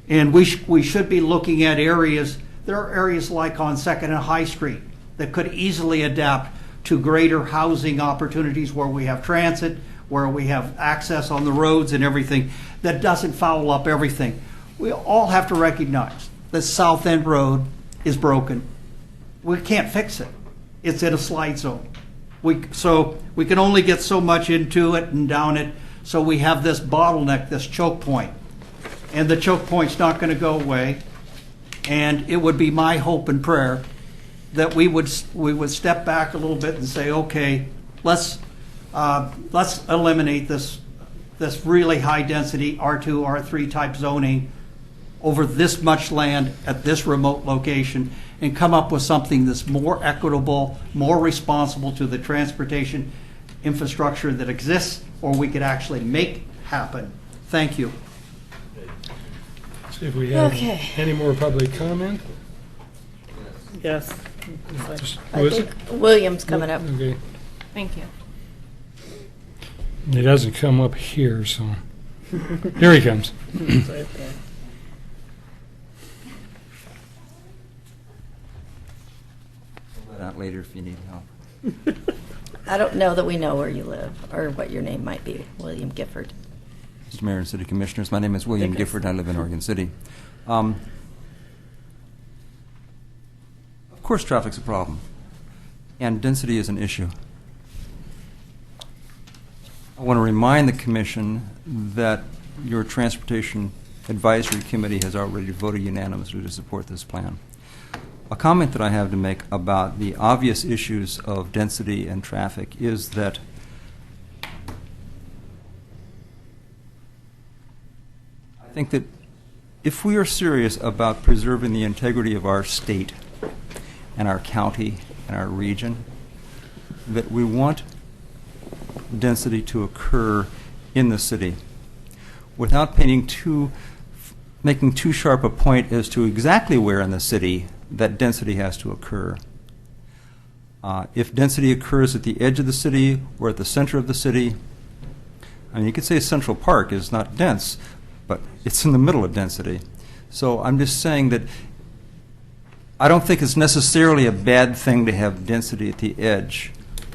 and we should be looking at areas. There are areas like on 2nd and High Street that could easily adapt to greater housing opportunities where we have transit, where we have access on the roads and everything that doesn't foul up everything. We all have to recognize that South End Road is broken. We can't fix it. It's in a slide zone. So we can only get so much into it and down it. So we have this bottleneck, this choke point. And the choke point's not going to go away. And it would be my hope and prayer that we would step back a little bit and say, okay, let's eliminate this really high density R2, R3 type zoning over this much land at this remote location and come up with something that's more equitable, more responsible to the transportation infrastructure that exists, or we could actually make happen. Thank you. See if we have Okay. any more public comment. Yes. Who I is think it? William's coming up. Okay. Thank you. He doesn't come up here, so. Here he comes. Out later if you need help. I don't know that we know where you live or what your name might be, William Gifford. Mr. Mayor and City Commissioners, my name is William Gifford. I live in Oregon City. Of course, traffic's a problem, and density is an issue. I want to remind the Commission that your Transportation Advisory Committee has already voted unanimously to support this plan. A comment that I have to make about the obvious issues of density and traffic is that I think that if we are serious about preserving the integrity of our state and our county and our region, that we want density to occur in the city without making too sharp a point as to exactly where in the city that density has to occur. If density occurs at the edge of the city or at the center of the city, I mean, you could say Central Park is not dense, but it's in the middle of density. So I'm just saying that I don't think it's necessarily a bad thing to have density at the edge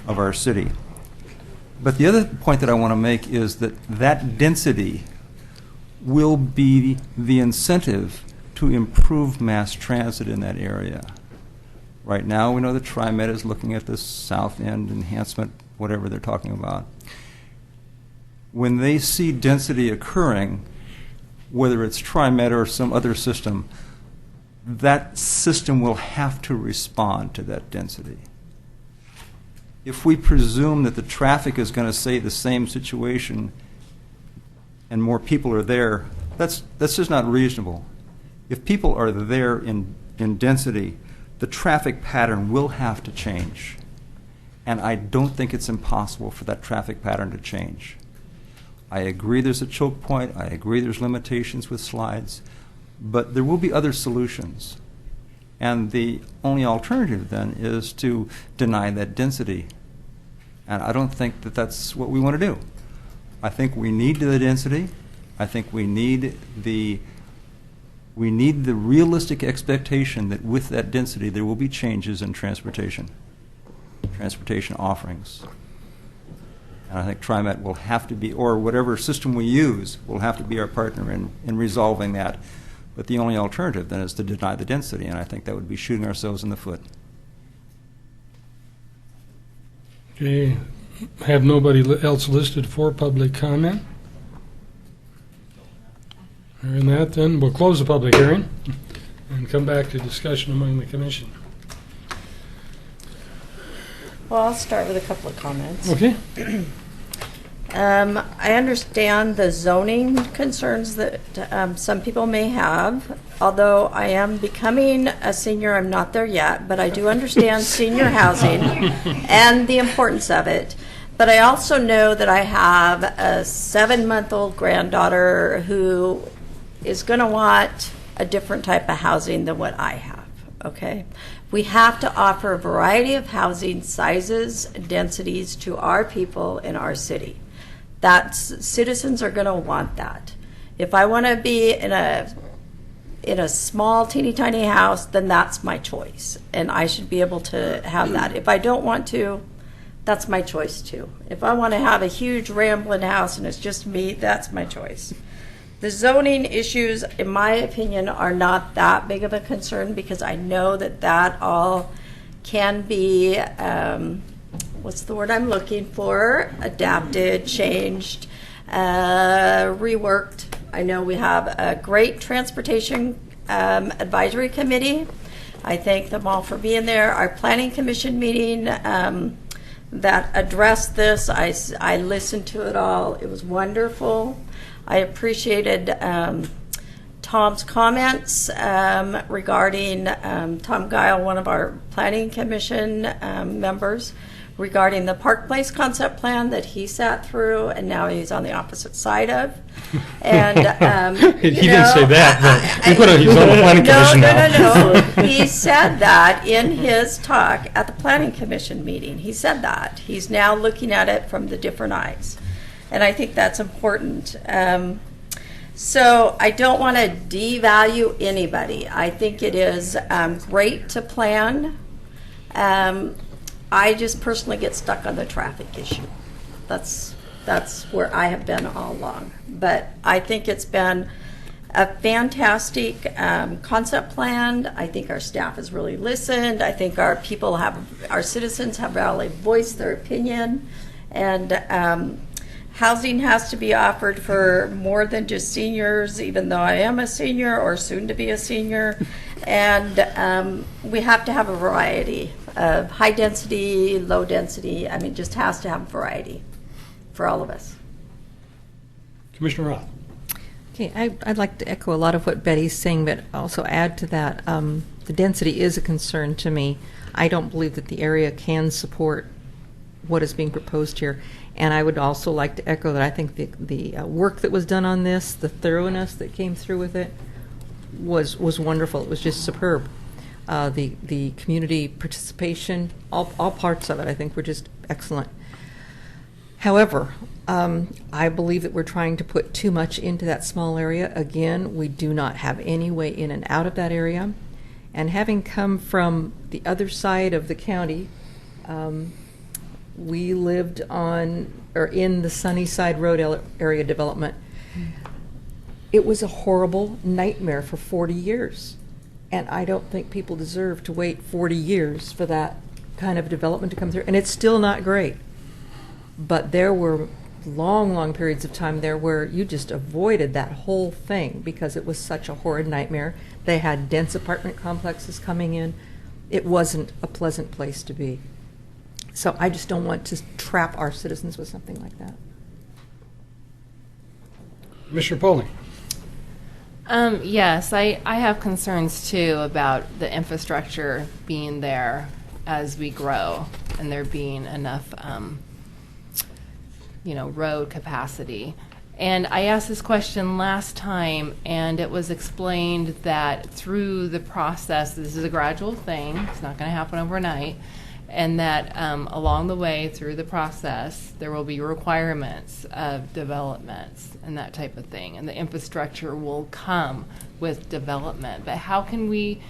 of our city. But the other point that I want to make is that that density will be the incentive to improve mass transit in that area. Right now, we know that TriMet is looking at this South End enhancement, whatever they're talking about. When they see density occurring, whether it's TriMet or some other system, that system will have to respond to that density. If we presume that the traffic is going to stay the same situation and more people are there, that's just not reasonable. If people are there in density, the traffic pattern will have to change. And I don't think it's impossible for that traffic pattern to change. I agree there's a choke point. I agree there's limitations with slides. But there will be other solutions. And the only alternative then is to deny that density. And I don't think that that's what we want to do. I think we need the density. I think we need the realistic expectation that with that density there will be changes in transportation offerings. And I think TriMet will have to be, or whatever system we use, will have to be our partner in resolving that. But the only alternative then is to deny the density, and I think that would be shooting ourselves in the foot. Okay, have nobody else listed for public comment? Hearing that, then we'll close the public hearing and come back to discussion among the commission. Well, I'll start with a couple of comments. Okay. I understand the zoning concerns that some people may have. Although I am becoming a senior, I'm not there yet, but I do understand senior housing and the importance of it. But I also know that I have a 7-month-old granddaughter who is going to want a different type of housing than what I have, okay? We have to offer a variety of housing sizes and densities to our people in our city. Citizens are going to want that. If I want to be in a small, teeny tiny house, then that's my choice, and I should be able to have that. If I don't want to, that's my choice too. If I want to have a huge rambling house and it's just me, that's my choice. The zoning issues, in my opinion, are not that big of a concern because I know that all can be, what's the word I'm looking for? Adapted, changed, reworked. I know we have a great transportation advisory committee. I thank them all for being there. Our planning commission meeting that addressed this, I listened to it all. It was wonderful. I appreciated Tom's comments regarding Tom Guile, one of our planning commission members, regarding the Park Place concept plan that he sat through, and now he's on the opposite side of. And he didn't say that, but he's on the planning commission now. No. He said that in his talk at the planning commission meeting. He said that he's now looking at it from the different eyes. And I think that's important. So I don't want to devalue anybody. I think it is great to plan. I just personally get stuck on the traffic issue. That's where I have been all along. But I think it's been a fantastic concept plan. I think our staff has really listened. I think our citizens have really voiced their opinion. And housing has to be offered for more than just seniors, even though I am a senior or soon to be a senior. And we have to have a variety of high density, low density. I mean, just has to have variety for all of us. Commissioner Roth. Okay, I'd like to echo a lot of what Betty's saying, but also add to that, the density is a concern to me. I don't believe that the area can support what is being proposed here. And I would also like to echo that I think the work that was done on this, the thoroughness that came through with it, was wonderful. It was just superb. The community participation, all parts of it, I think were just excellent. However, I believe that we're trying to put too much into that small area. Again, we do not have any way in and out of that area. And having come from the other side of the county, we lived in the Sunnyside Road area development. It was a horrible nightmare for 40 years. And I don't think people deserve to wait 40 years for that kind of development to come through. And it's still not great. But there were long periods of time there where you just avoided that whole thing because it was such a horrid nightmare. They had dense apartment complexes coming in. It wasn't a pleasant place to be. So I just don't want to trap our citizens with something like that. Commissioner Pauling. Yes, I have concerns too about the infrastructure being there as we grow and there being enough road capacity. And I asked this question last time, and it was explained that through the process, this is a gradual thing, it's not going to happen overnight, and that along the way through the process, there will be requirements of developments and that type of thing, and the infrastructure will come with development. But how can we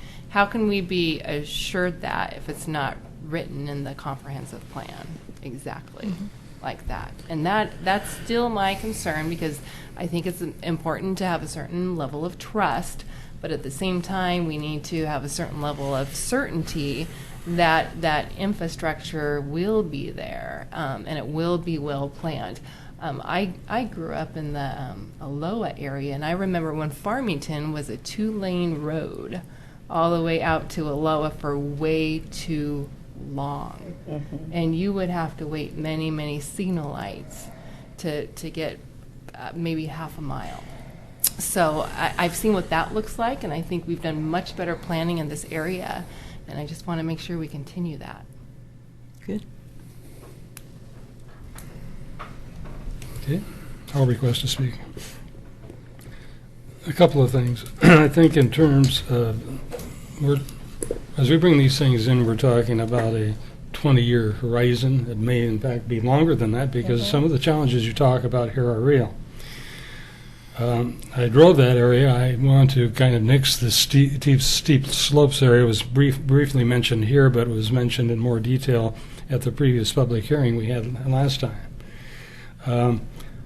be assured that if it's not written in the comprehensive plan exactly? Mm-hmm. Like that. And that's still my concern, because I think it's important to have a certain level of trust, but at the same time we need to have a certain level of certainty that that infrastructure will be there, and it will be well planned. I grew up in the Aloha area, and I remember when Farmington was a 2-lane road all the way out to Aloha for way too long. Mm-hmm. And you would have to wait many signal lights to get maybe half a mile. So I've seen what that looks like, and I think we've done much better planning in this area, and I just want to make sure we continue that. Good. Okay, I'll request to speak. A couple of things. I think in terms of, as we bring these things in, we're talking about a 20-year horizon. It may, in fact, be longer than that, because some of the challenges you talk about here are real. I drove that area. I want to kind of nix the steep slopes area. It was briefly mentioned here, but it was mentioned in more detail at the previous public hearing we had last time.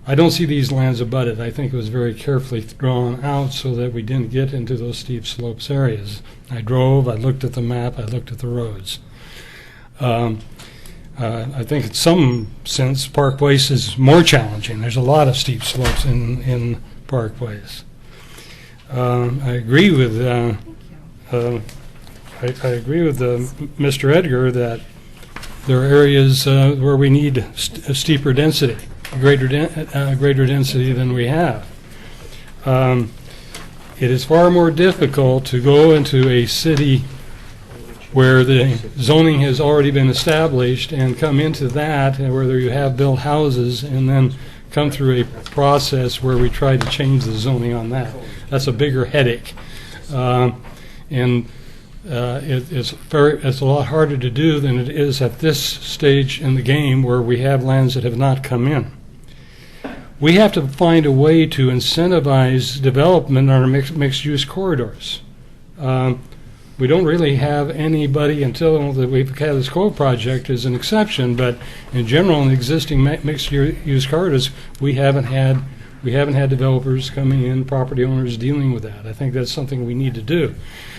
I don't see these lands abutted. I think it was very carefully drawn out so that we didn't get into those steep slopes areas. I drove, I looked at the map, I looked at the roads. I think in some sense Park Place is more challenging. There's a lot of steep slopes in Park Place. I agree with Mr. Edgar that there are areas where we need a steeper density, greater density than we have. It is far more difficult to go into a city where the zoning has already been established and come into that, and where you have built houses, and then come through a process where we try to change the zoning on that. That's a bigger headache, and it's a lot harder to do than it is at this stage in the game where we have lands that have not come in. we have to find a way to incentivize development on our mixed-use corridors. We don't really have anybody until we've had this Cove project as an exception, but in general, in existing mixed-use corridors, we haven't had developers coming in, property owners dealing with that. I think that's something we need to do.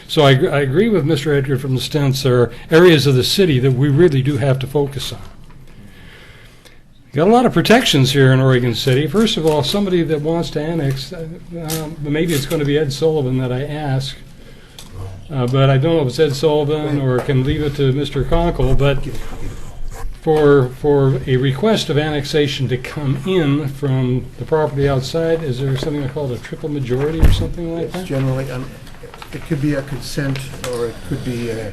So I agree with Mr. Edgar from the stance there are areas of the city that we really do have to focus on. Got a lot of protections here in Oregon City. First of all, somebody that wants to annex, maybe it's going to be Ed Sullivan that I ask, but I don't know if it's Ed Sullivan or can leave it to Mr. Conkle, but for a request of annexation to come in from the property outside, is there something called a triple majority or something like that? Generally, it could be a consent, or it could be a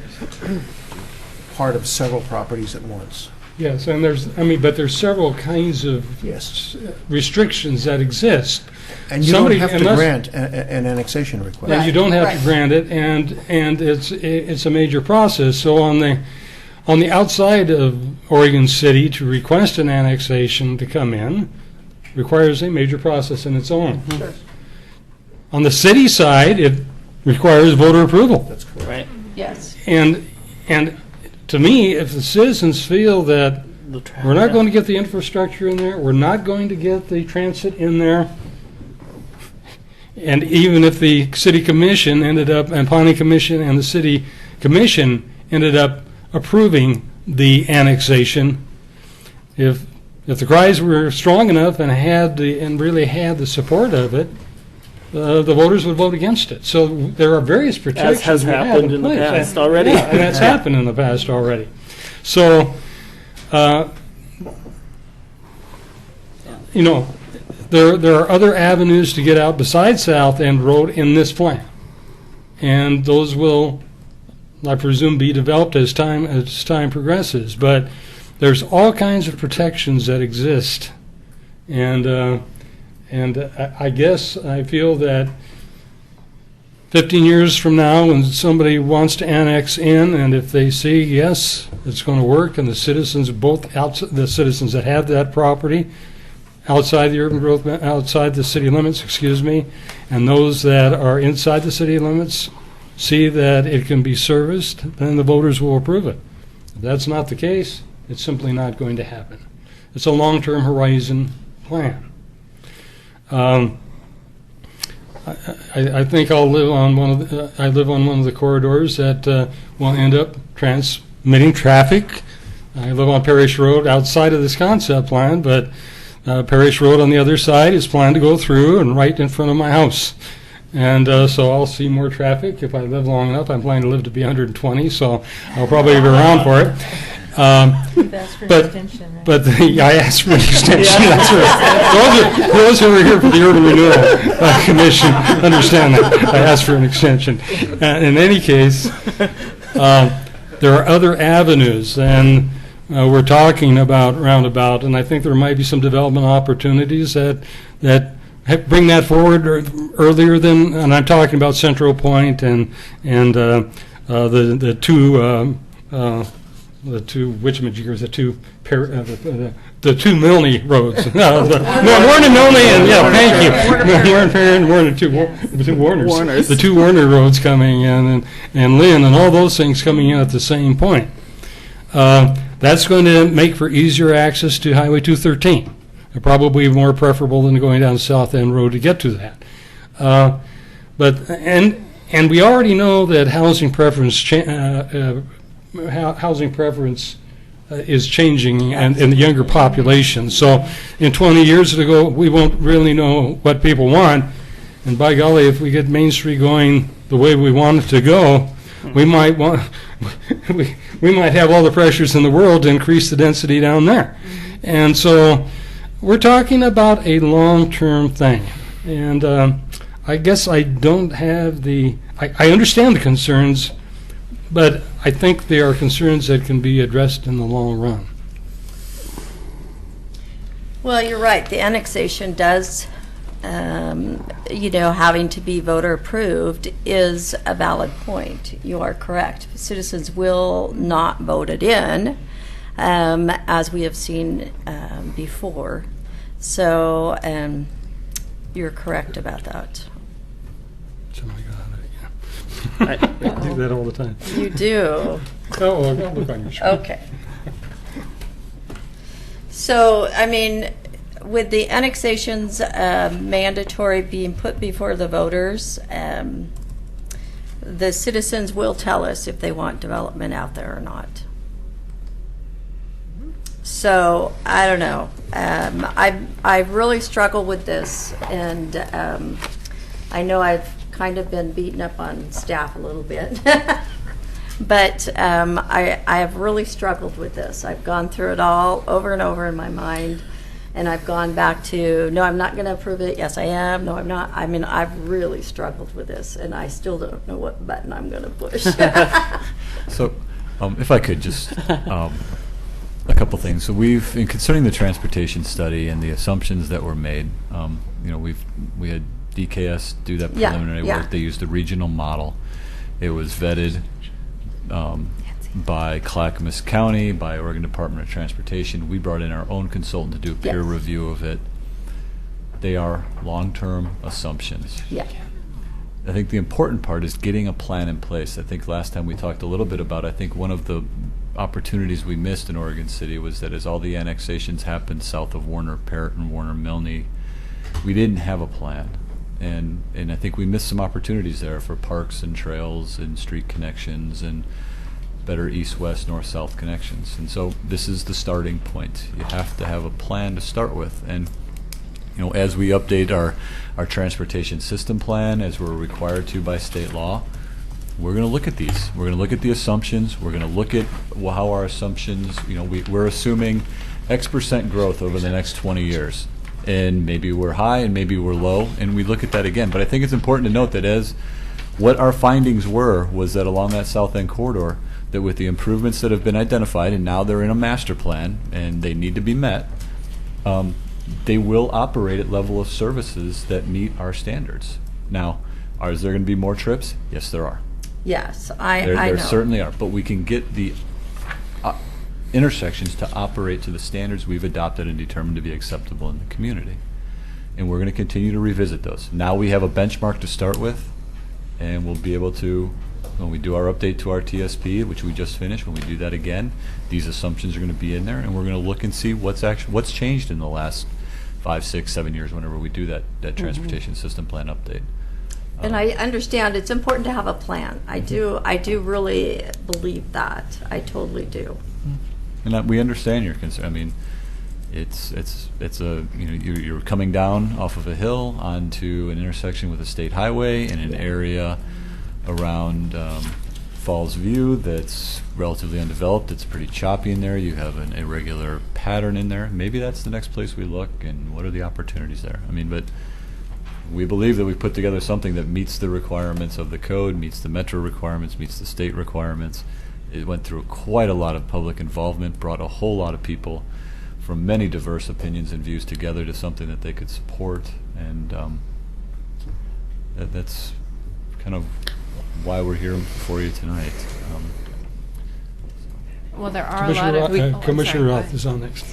part of several properties at once. Yes, and but there's several kinds of restrictions that exist. And you don't have to grant an annexation request. And you don't have to grant it, and it's a major process. So on the outside of Oregon City, to request an annexation to come in requires a major process in its own. Sure. On the city side, it requires voter approval. That's correct. Right. Yes. And to me, if the citizens feel that we're not going to get the infrastructure in there, we're not going to get the transit in there, and even if the city commission and planning commission and the city commission ended up approving the annexation, if the cries were strong enough and really had the support of it, the voters would vote against it. So there are various protections. As has happened in the past already. Yeah, and that's happened in the past already. So, there are other avenues to get out besides South End Road in this plan, and those will, I presume, be developed as time progresses. But there's all kinds of protections that exist, and I guess I feel that 15 years from now, when somebody wants to annex in, and if they see, yes, it's going to work, and the citizens that have that property outside the urban growth, outside the city limits, and those that are inside the city limits see that it can be serviced, then the voters will approve it. If that's not the case, it's simply not going to happen. It's a long-term horizon plan. I think I live on one of the corridors that will end up transmitting traffic. I live on Parrish Road outside of this concept plan, but Parrish Road on the other side is planned to go through and right in front of my house. And so I'll see more traffic if I live long enough. I'm planning to live to be 120, so I'll probably be around for it. But I asked for an extension. That's right. Those who are here for the Urban Renewal Commission understand that. I asked for an extension. In any case, there are other avenues, and we're talking about roundabout, and I think there might be some development opportunities that bring that forward earlier than, and I'm talking about Central Point and the two whatchamajiggers, the two Milne roads. Warren and Milne, and thank you. Warren Perrin and Warren, the two Warners. The two Warner roads coming in, and Lynn, and all those things coming in at the same point. That's going to make for easier access to Highway 213. Probably more preferable than going down South End Road to get to that. And we already know that housing preference is changing in the younger population. So in 20 years ago, we won't really know what people want. And by golly, if we get Main Street going the way we want it to go, we might have all the pressures in the world to increase the density down there. And so we're talking about a long-term thing. And I guess I don't have I understand the concerns, but I think they are concerns that can be addressed in the long run. Well, you're right. The annexation does, having to be voter approved is a valid point. You are correct. Citizens will not vote it in, as we have seen before. So you're correct about that. Somebody got it, yeah. I do that all the time. You do. Oh, well, I'll look on your screen. Okay. So, I mean, with the annexations mandatory being put before the voters, the citizens will tell us if they want development out there or not. So, I don't know. I've really struggled with this, and I know I've kind of been beaten up on staff a little bit. But I have really struggled with this. I've gone through it all over and over in my mind, and I've gone back to, no, I'm not going to approve it. Yes, I am. No, I'm not. I mean, I've really struggled with this, and I still don't know what button I'm going to push. So, if I could just, a couple things. So in concerning the transportation study and the assumptions that were made, we had DKS do that preliminary work. They used the regional model. It was vetted by Clackamas County, by Oregon Department of Transportation. We brought in our own consultant to do a peer review of it. They are long-term assumptions. Yeah. I think the important part is getting a plan in place. I think last time we talked a little bit about, I think one of the opportunities we missed in Oregon City was that as all the annexations happened south of Warner Parrott and Warner Milne, we didn't have a plan. And I think we missed some opportunities there for parks and trails and street connections and better east-west, north-south connections. And so this is the starting point. You have to have a plan to start with. And as we update our transportation system plan, as we're required to by state law, we're going to look at these. We're going to look at the assumptions. We're going to look at how our assumptions, we're assuming X% growth over the next 20 years. And maybe we're high and maybe we're low, and we look at that again. But I think it's important to note that as what our findings was that along that south end corridor, that with the improvements that have been identified, and now they're in a master plan, and they need to be met, they will operate at level of services that meet our standards. Now, is there going to be more trips? Yes, there are. Yes, I There know. certainly are, but we can get the intersections to operate to the standards we've adopted and determined to be acceptable in the community. And we're going to continue to revisit those. Now we have a benchmark to start with, and we'll be able to, when we do our update to our TSP, which we just finished, when we do that again, these assumptions are going to be in there, and we're going to look and see what's changed in the last 5, 6, 7 years whenever we do that transportation system plan update. And I understand it's important to have a plan. I do really believe that. I totally do. And we understand your concern. I mean, it's a you're coming down off of a hill onto an intersection with a state highway in an area around Falls View that's relatively undeveloped. It's pretty choppy in there. You have an irregular pattern in there. Maybe that's the next place we look, and what are the opportunities there? I mean, but we believe that we've put together something that meets the requirements of the code, meets the metro requirements, meets the state requirements. It went through quite a lot of public involvement, brought a whole lot of people from many diverse opinions and views together to something that they could support, and that's kind of why we're here for you tonight. Well, there are a lot of... Commissioner Roth is on next.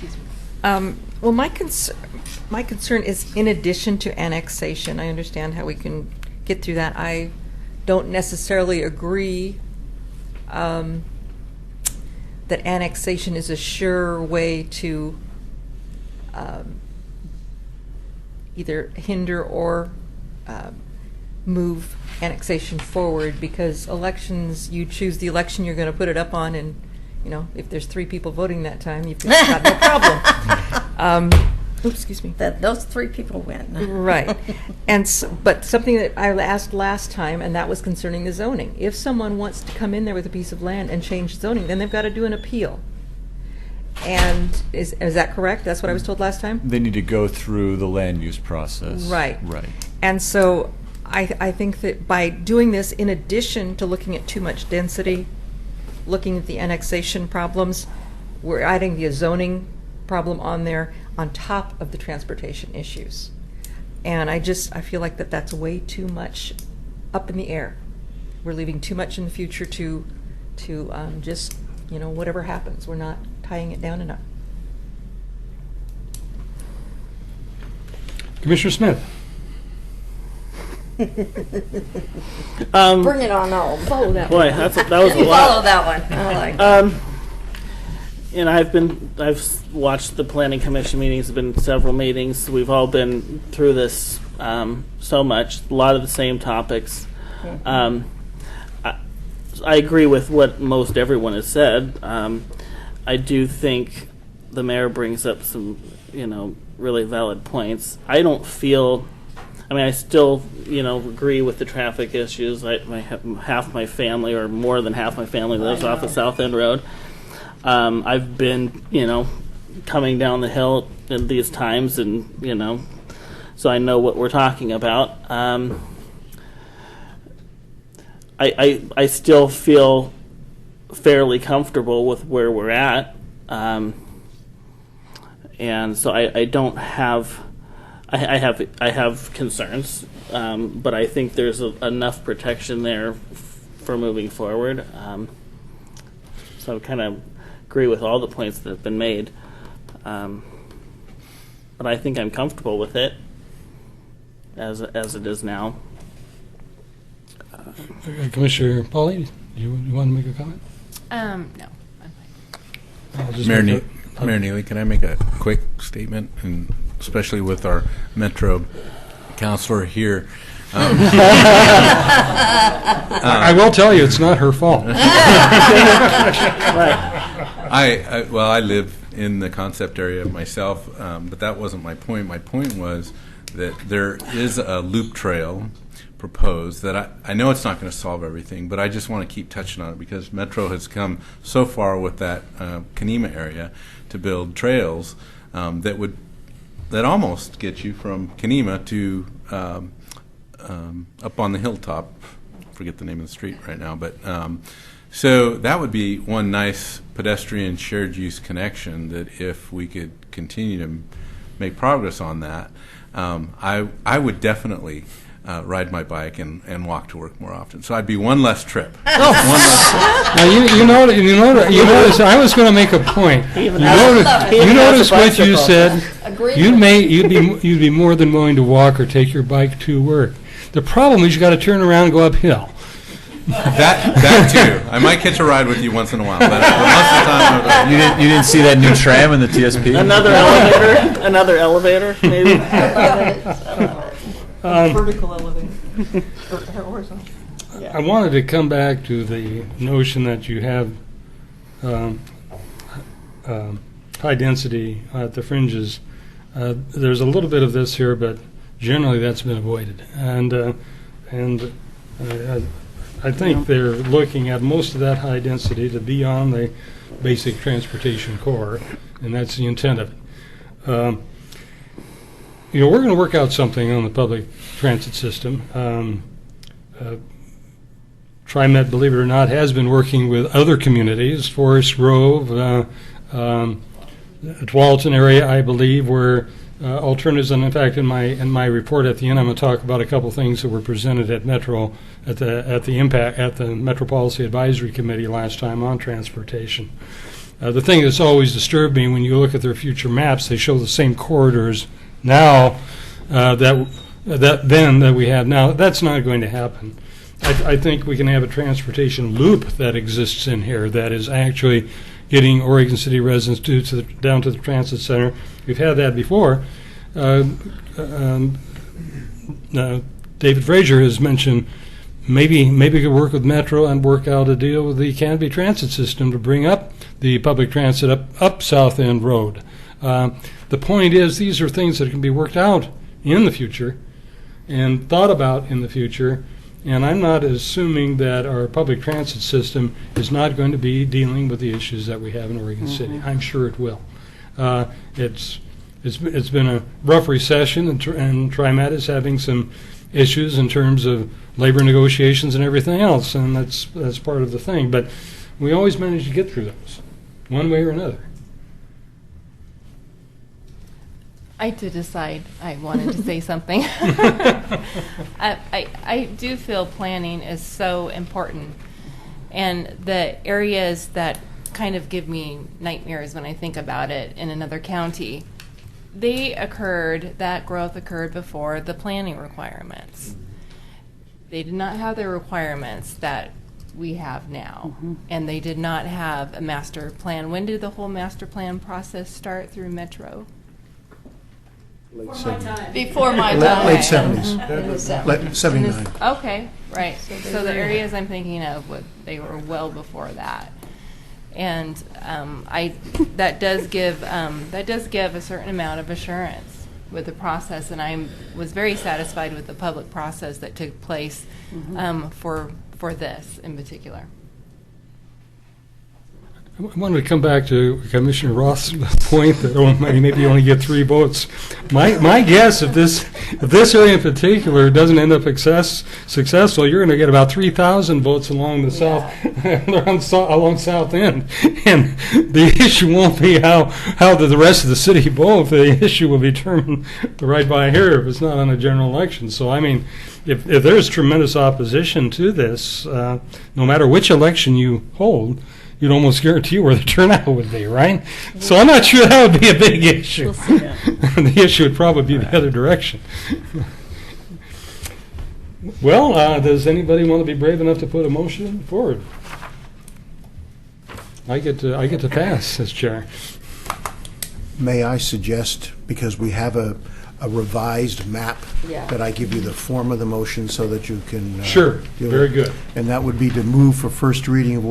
Well, my concern is in addition to annexation. I understand how we can get through that. I don't necessarily agree that annexation is a sure way to either hinder or move annexation forward, because elections, you choose the election you're going to put it up on, and if there's 3 people voting that time, you've got no problem. Oops, excuse me. Those 3 people win. Right. And but something that I asked last time, and that was concerning the zoning. If someone wants to come in there with a piece of land and change zoning, then they've got to do an appeal. And is that correct? That's what I was told last time? They need to go through the land use process. Right. Right. And so I think that by doing this, in addition to looking at too much density, looking at the annexation problems, we're adding the zoning problem on there on top of the transportation issues. And I feel like that's way too much up in the air. We're leaving too much in the future to just, whatever happens. We're not tying it down enough. Commissioner Smith. Bring it on home. Follow that Boy, one. that was a You lot. follow that one. I like it. And I've watched the planning commission meetings. Have been several meetings. We've all been through this so much. A lot of the same topics. I agree with what most everyone has said. I do think the mayor brings up some, really valid points. I don't feel. I mean, I still, agree with the traffic issues. Half my family, or more than half my family, lives off of South End Road. I've been, coming down the hill at these times, and so I know what we're talking about. I still feel fairly comfortable with where we're at, and so I don't have. I have concerns, but I think there's enough protection there for moving forward. So I kind of agree with all the points that have been made, but I think I'm comfortable with it as it is now. Commissioner Pauly, you want to make a comment? No. I'll just Mayor make Neely, can I make a quick statement, and especially with our Metro counselor here? I will tell you, it's not her fault. I live in the concept area myself, but that wasn't my point. My point was that there is a loop trail proposed that I know it's not going to solve everything, but I just want to keep touching on it because Metro has come so far with that Kenema area to build trails that almost get you from Kenema to up on the hilltop. Forget the name of the street right now, but so that would be one nice pedestrian shared use connection that if we could continue to make progress on that, I would definitely ride my bike and walk to work more often. So I'd be one less trip. One less trip. Now you notice I was going to make a point. You notice what you said. You'd be more than willing to walk or take your bike to work. The problem is you got to turn around and go uphill. That too. I might catch a ride with you once in a while, but most of the time You didn't see that new tram in the TSP? Another elevator, maybe. Vertical elevator. Or horizontal. I wanted to come back to the notion that you have high density at the fringes. There's a little bit of this here, but generally that's been avoided. And I think they're looking at most of that high density to be on the basic transportation core, and that's the intent of it. We're going to work out something on the public transit system. TriMet, believe it or not, has been working with other communities, Forest Grove, Tualatin area, I believe, where alternatives. And in fact, in my report at the end, I'm going to talk about a couple things that were presented at Metro at the Metro Policy Advisory Committee last time on transportation. The thing that's always disturbed me when you look at their future maps, they show the same corridors now that we have now. That's not going to happen. I think we can have a transportation loop that exists in here that is actually getting Oregon City residents down to the transit center. We've had that before. David Frazier has mentioned maybe we could work with Metro and work out a deal with the Canby Transit System to bring up the public transit up South End Road. The point is, these are things that can be worked out in the future and thought about in the future, and I'm not assuming that our public transit system is not going to be dealing with the issues that we have in Oregon City. I'm sure it will. It's been a rough recession, and TriMet is having some issues in terms of labor negotiations and everything else, and that's part of the thing. But we always manage to get through those, one way or another. I did decide I wanted to say something. I do feel planning is so important, and the areas that kind of give me nightmares when I think about it in another county that growth occurred before the planning requirements. They did not have the requirements that we have now, and they did not have a master plan. When did the whole master plan process start through Metro? Before my Late time. late 70s. Late 79. Okay, right. So they So the were- areas I'm thinking of, they were well before that. And that does give a certain amount of assurance with the process, and I was very satisfied with the public process that took place for this in particular. I wanted to come back to Commissioner Roth's point that maybe you only get 3 votes. My guess, if this area in particular doesn't end up successful, you're going to get about 3,000 votes along the along South End, and the issue won't be how the rest of the city vote. The issue will be determined right by here if it's not on a general election. So I mean, if there's tremendous opposition to this, no matter which election you hold, you'd almost guarantee where the turnout would be, right? So I'm not sure that would be a big issue. The issue would probably be the other direction. Well, does anybody want to be brave enough to put a motion forward? I get to pass as chair. May I suggest, because we have a revised map, that I give you the form of the motion so that you can... Sure, deal very with it. good. And that would be to move for first reading of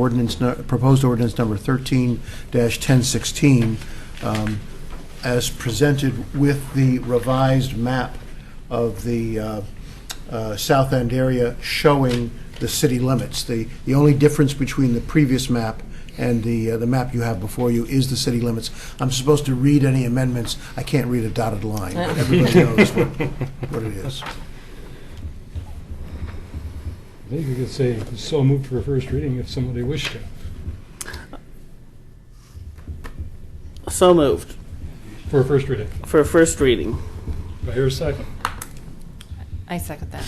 proposed ordinance number 13-1016 as presented with the revised map of the South End area showing the city limits. The only difference between the previous map and the map you have before you is the city limits. I'm supposed to read any amendments. I can't read a dotted line, but everybody knows what it is. I think you could say so moved for a first reading if somebody wished to. So moved. For a first reading. For a first reading. Do I hear a second? I second that.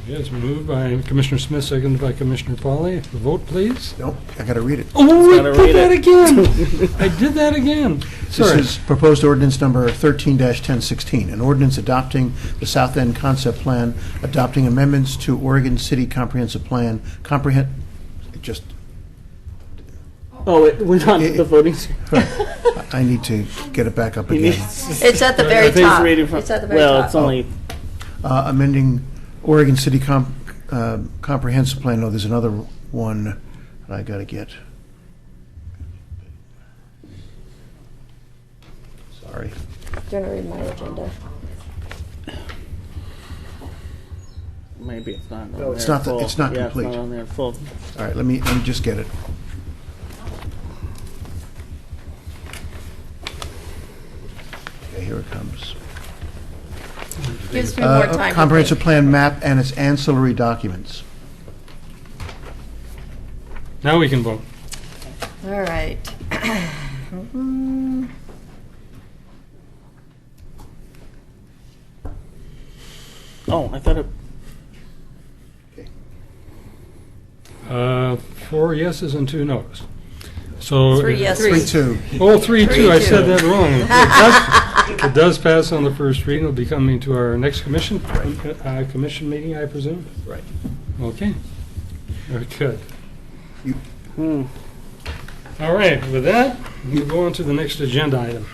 Yes, moved by Commissioner Smith, seconded by Commissioner Pauly. The vote, please. Nope, I got to read it. Oh, I Gotta did read that it. again. I did that again. This Sorry. is proposed ordinance number 13-1016, an ordinance adopting the South End Concept Plan, adopting amendments to Oregon City Comprehensive Plan, Oh, we're not at the voting. I need to get it back up He again. needs- It's at the I very think top. reading from- It's at the very well, top. it's only Amending Oregon City Comprehensive Plan. No, there's another one that I got to get. Sorry. Do you want to read my agenda? maybe it's not. No, on it's there not full. it's not Yeah, complete. It's not on there full. All right, let me just get it. Okay, here it comes. Gives me more time. to Comprehensive think. Plan map and its ancillary documents. Now we can vote. All right. Oh, I thought it. 4 yeses and 2 noes. So 3 yeses. 3-2. Oh, 3-2. I said 3-2. that wrong. It does pass on the first reading. It'll be coming to our next commission meeting, I presume. Right. Okay. Very good. Hmm. All right. With that, we'll go on to the next agenda item.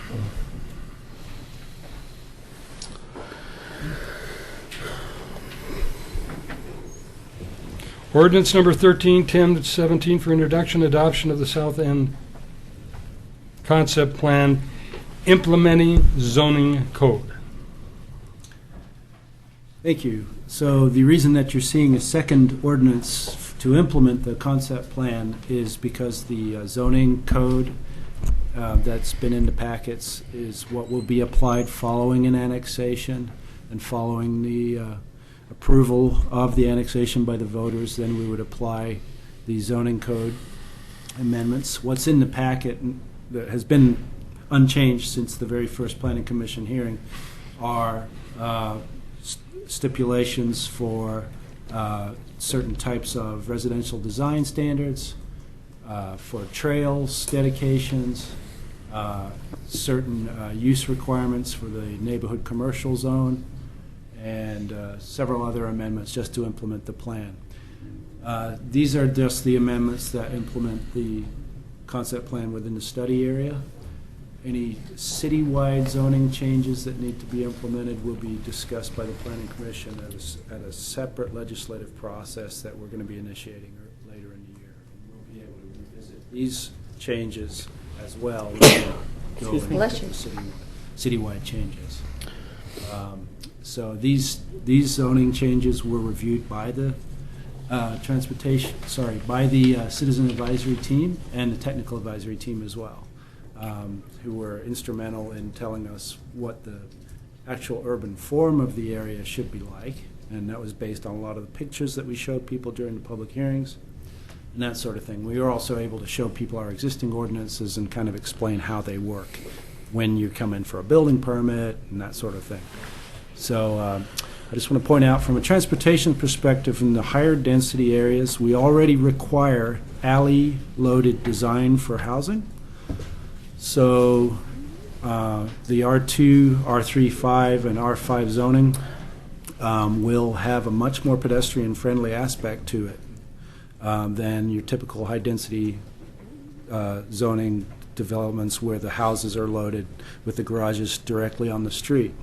Ordinance number 13-1017 for introduction, adoption of the South End Concept Plan, implementing zoning code. Thank you. So the reason that you're seeing a second ordinance to implement the concept plan is because the zoning code that's been in the packets is what will be applied following an annexation and following the approval of the annexation by the voters. Then we would apply the zoning code amendments. What's in the packet that has been unchanged since the very first Planning Commission hearing are stipulations for certain types of residential design standards, for trails, dedications, certain use requirements for the neighborhood commercial zone, and several other amendments just to implement the plan. These are just the amendments that implement the concept plan within the study area. Any citywide zoning changes that need to be implemented will be discussed by the Planning Commission at a separate legislative process that we're going to be initiating later in the year. And we'll be able to revisit these changes as well when we go into the citywide changes. So these zoning changes were reviewed by the by the Citizen Advisory Team and the Technical Advisory Team as well, who were instrumental in telling us what the actual urban form of the area should be like, and that was based on a lot of the pictures that we showed people during the public hearings and that sort of thing. We were also able to show people our existing ordinances and kind of explain how they work when you come in for a building permit and that sort of thing. So I just want to point out, from a transportation perspective, in the higher density areas, we already require alley-loaded design for housing. So the R2, R3, 5, and R5 zoning will have a much more pedestrian-friendly aspect to it than your typical high-density zoning developments where the houses are loaded with the garages directly on the street.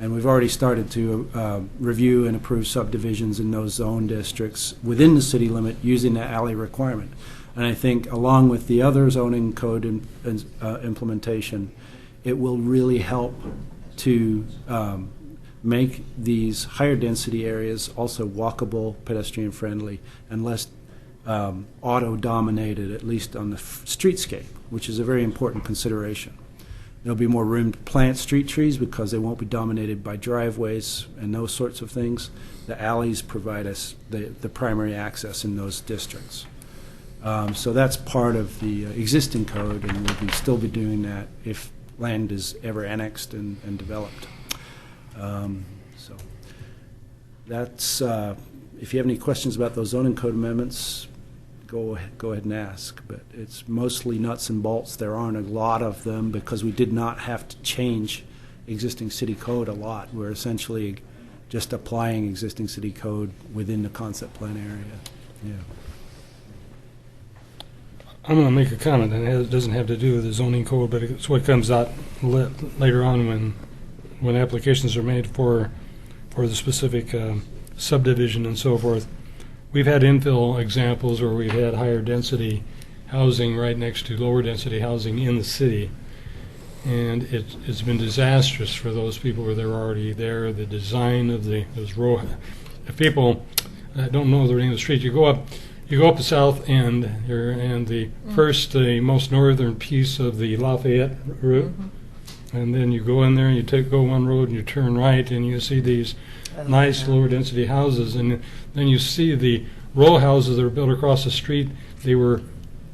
And we've already started to review and approve subdivisions in those zone districts within the city limit using that alley requirement. And I think, along with the other zoning code implementation, it will really help to make these higher density areas also walkable, pedestrian friendly, and less auto dominated, at least on the streetscape, which is a very important consideration. There'll be more room to plant street trees because they won't be dominated by driveways and those sorts of things. The alleys provide us the primary access in those districts. So that's part of the existing code, and we'll still be doing that if land is ever annexed and developed. So that's, if you have any questions about those zoning code amendments, go ahead and ask. But it's mostly nuts and bolts. There aren't a lot of them because we did not have to change existing city code a lot. We're essentially just applying existing city code within the concept plan area. Yeah. I'm going to make a comment, and it doesn't have to do with the zoning code, but it's what comes out later on when applications are made for the specific subdivision and so forth. We've had infill examples where we've had higher density housing right next to lower density housing in the city, and it's been disastrous for those people where they're already there. The design of those row, if people don't know the name of the street, you go up the south end and the the most northern piece of the Lafayette route, and then you go in there and you go one road and you turn right and you see these nice lower density houses, and then you see the row houses that are built across the street. They were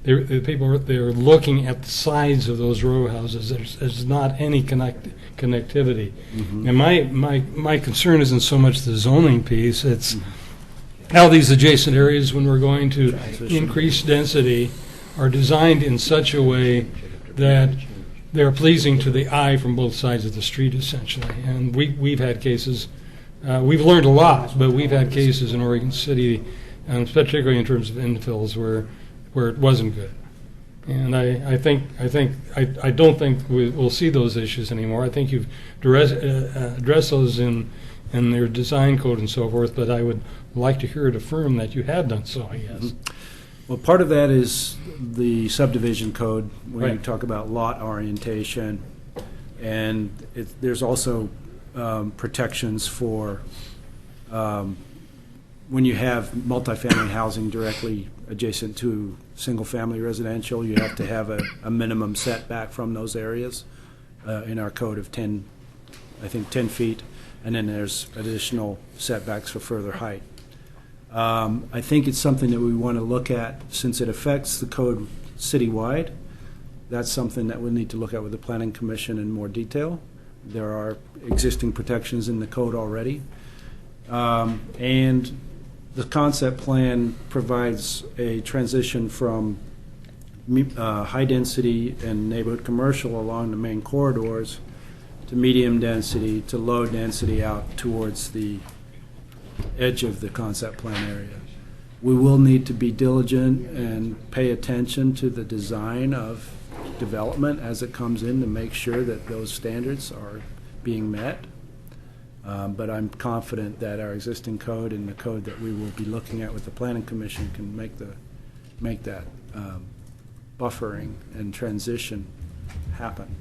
looking at the sides of those row houses. There's not any connectivity. And my concern isn't so much the zoning piece, it's how these adjacent areas, when we're going to increase density, are designed in such a way that they're pleasing to the eye from both sides of the street, essentially. And we've had cases, we've learned a lot, but we've had cases in Oregon City, and particularly in terms of infills, where it wasn't good. And I don't think we'll see those issues anymore. I think you've addressed those in their design code and so forth, but I would like to hear it affirm that you have done so, I guess. Well, part of that is the subdivision code, when you talk about lot orientation, and there's also protections for when you have multifamily housing directly adjacent to single-family residential. You have to have a minimum setback from those areas in our code of 10 feet, and then there's additional setbacks for further height. I think it's something that we want to look at since it affects the code citywide. That's something that we'll need to look at with the Planning Commission in more detail. There are existing protections in the code already. And the concept plan provides a transition from high density and neighborhood commercial along the main corridors to medium density to low density out towards the edge of the concept plan area. We will need to be diligent and pay attention to the design of development as it comes in to make sure that those standards are being met. But I'm confident that our existing code and the code that we will be looking at with the Planning Commission can make that buffering and transition happen.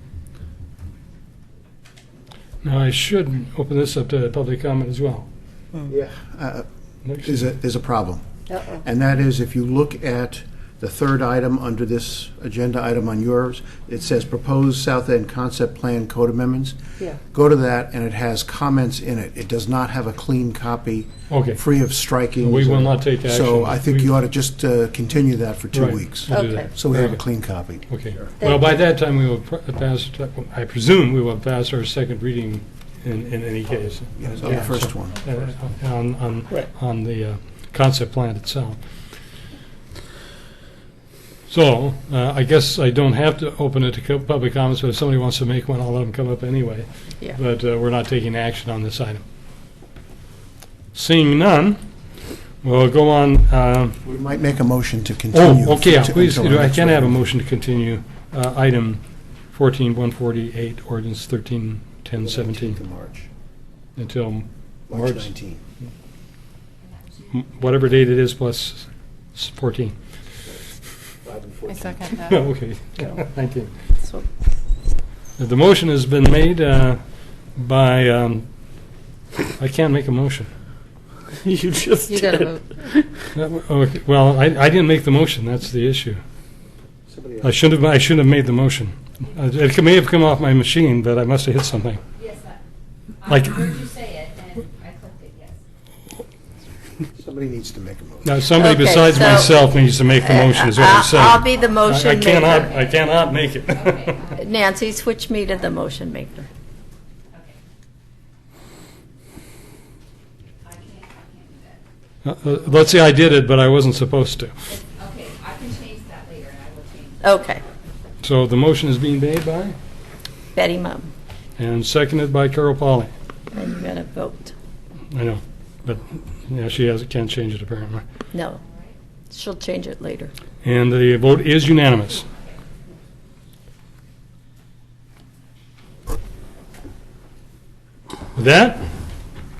Now, I should open this up to public comment as well. Yeah, there's a problem. Uh-oh. And that is, if you look at the third item under this agenda item on yours, it says proposed South End concept plan code amendments. Yeah. Go to that, and it has comments in it. It does not have a clean copy, Okay. free of striking. We will not take action. So I think you ought to just continue that for 2 Right. weeks. We'll do Okay. that. So we have a Very clean copy. good. Okay. Thank Well, by you. that time, we will pass, I presume we will pass our second reading in any case. Yes, on the first one. On the concept plan itself. So, I guess I don't have to open it to public comments, but if somebody wants to make one, I'll let them come up anyway. Yeah. But we're not taking action on this item. Seeing none, we'll go on. We might make a motion to continue. Oh, okay, yeah, please, until our I next can have a regular- motion to continue item 14-148, ordinance 13-1017 To March. until March March, 19. whatever date it is plus 14. I second that. Okay, 19. So, The motion has been made by, I can't make a motion. You just you gotta did. vote. Okay, well, I didn't make the motion, that's the issue. Somebody I shouldn't have made the motion. It may have come off my machine, but I must have hit something. Yes, Like- heard you say it, and I clicked it, yes. Somebody needs to make a motion. Now, somebody Okay, besides so- myself needs to make the motion, is what I'm saying. I'll be the motion I cannot, maker. I cannot make it. Okay. Nancy, switch me to the motion maker. I can't do that. Let's say I did it, but I wasn't supposed to. Okay, I can change that later, and I will change that. Okay. So the motion is being made by Betty Mum, and seconded by Carol Polly. and you're gonna vote. I know, but yeah, can't change it apparently. No, she'll change it later. And the vote is unanimous. With that,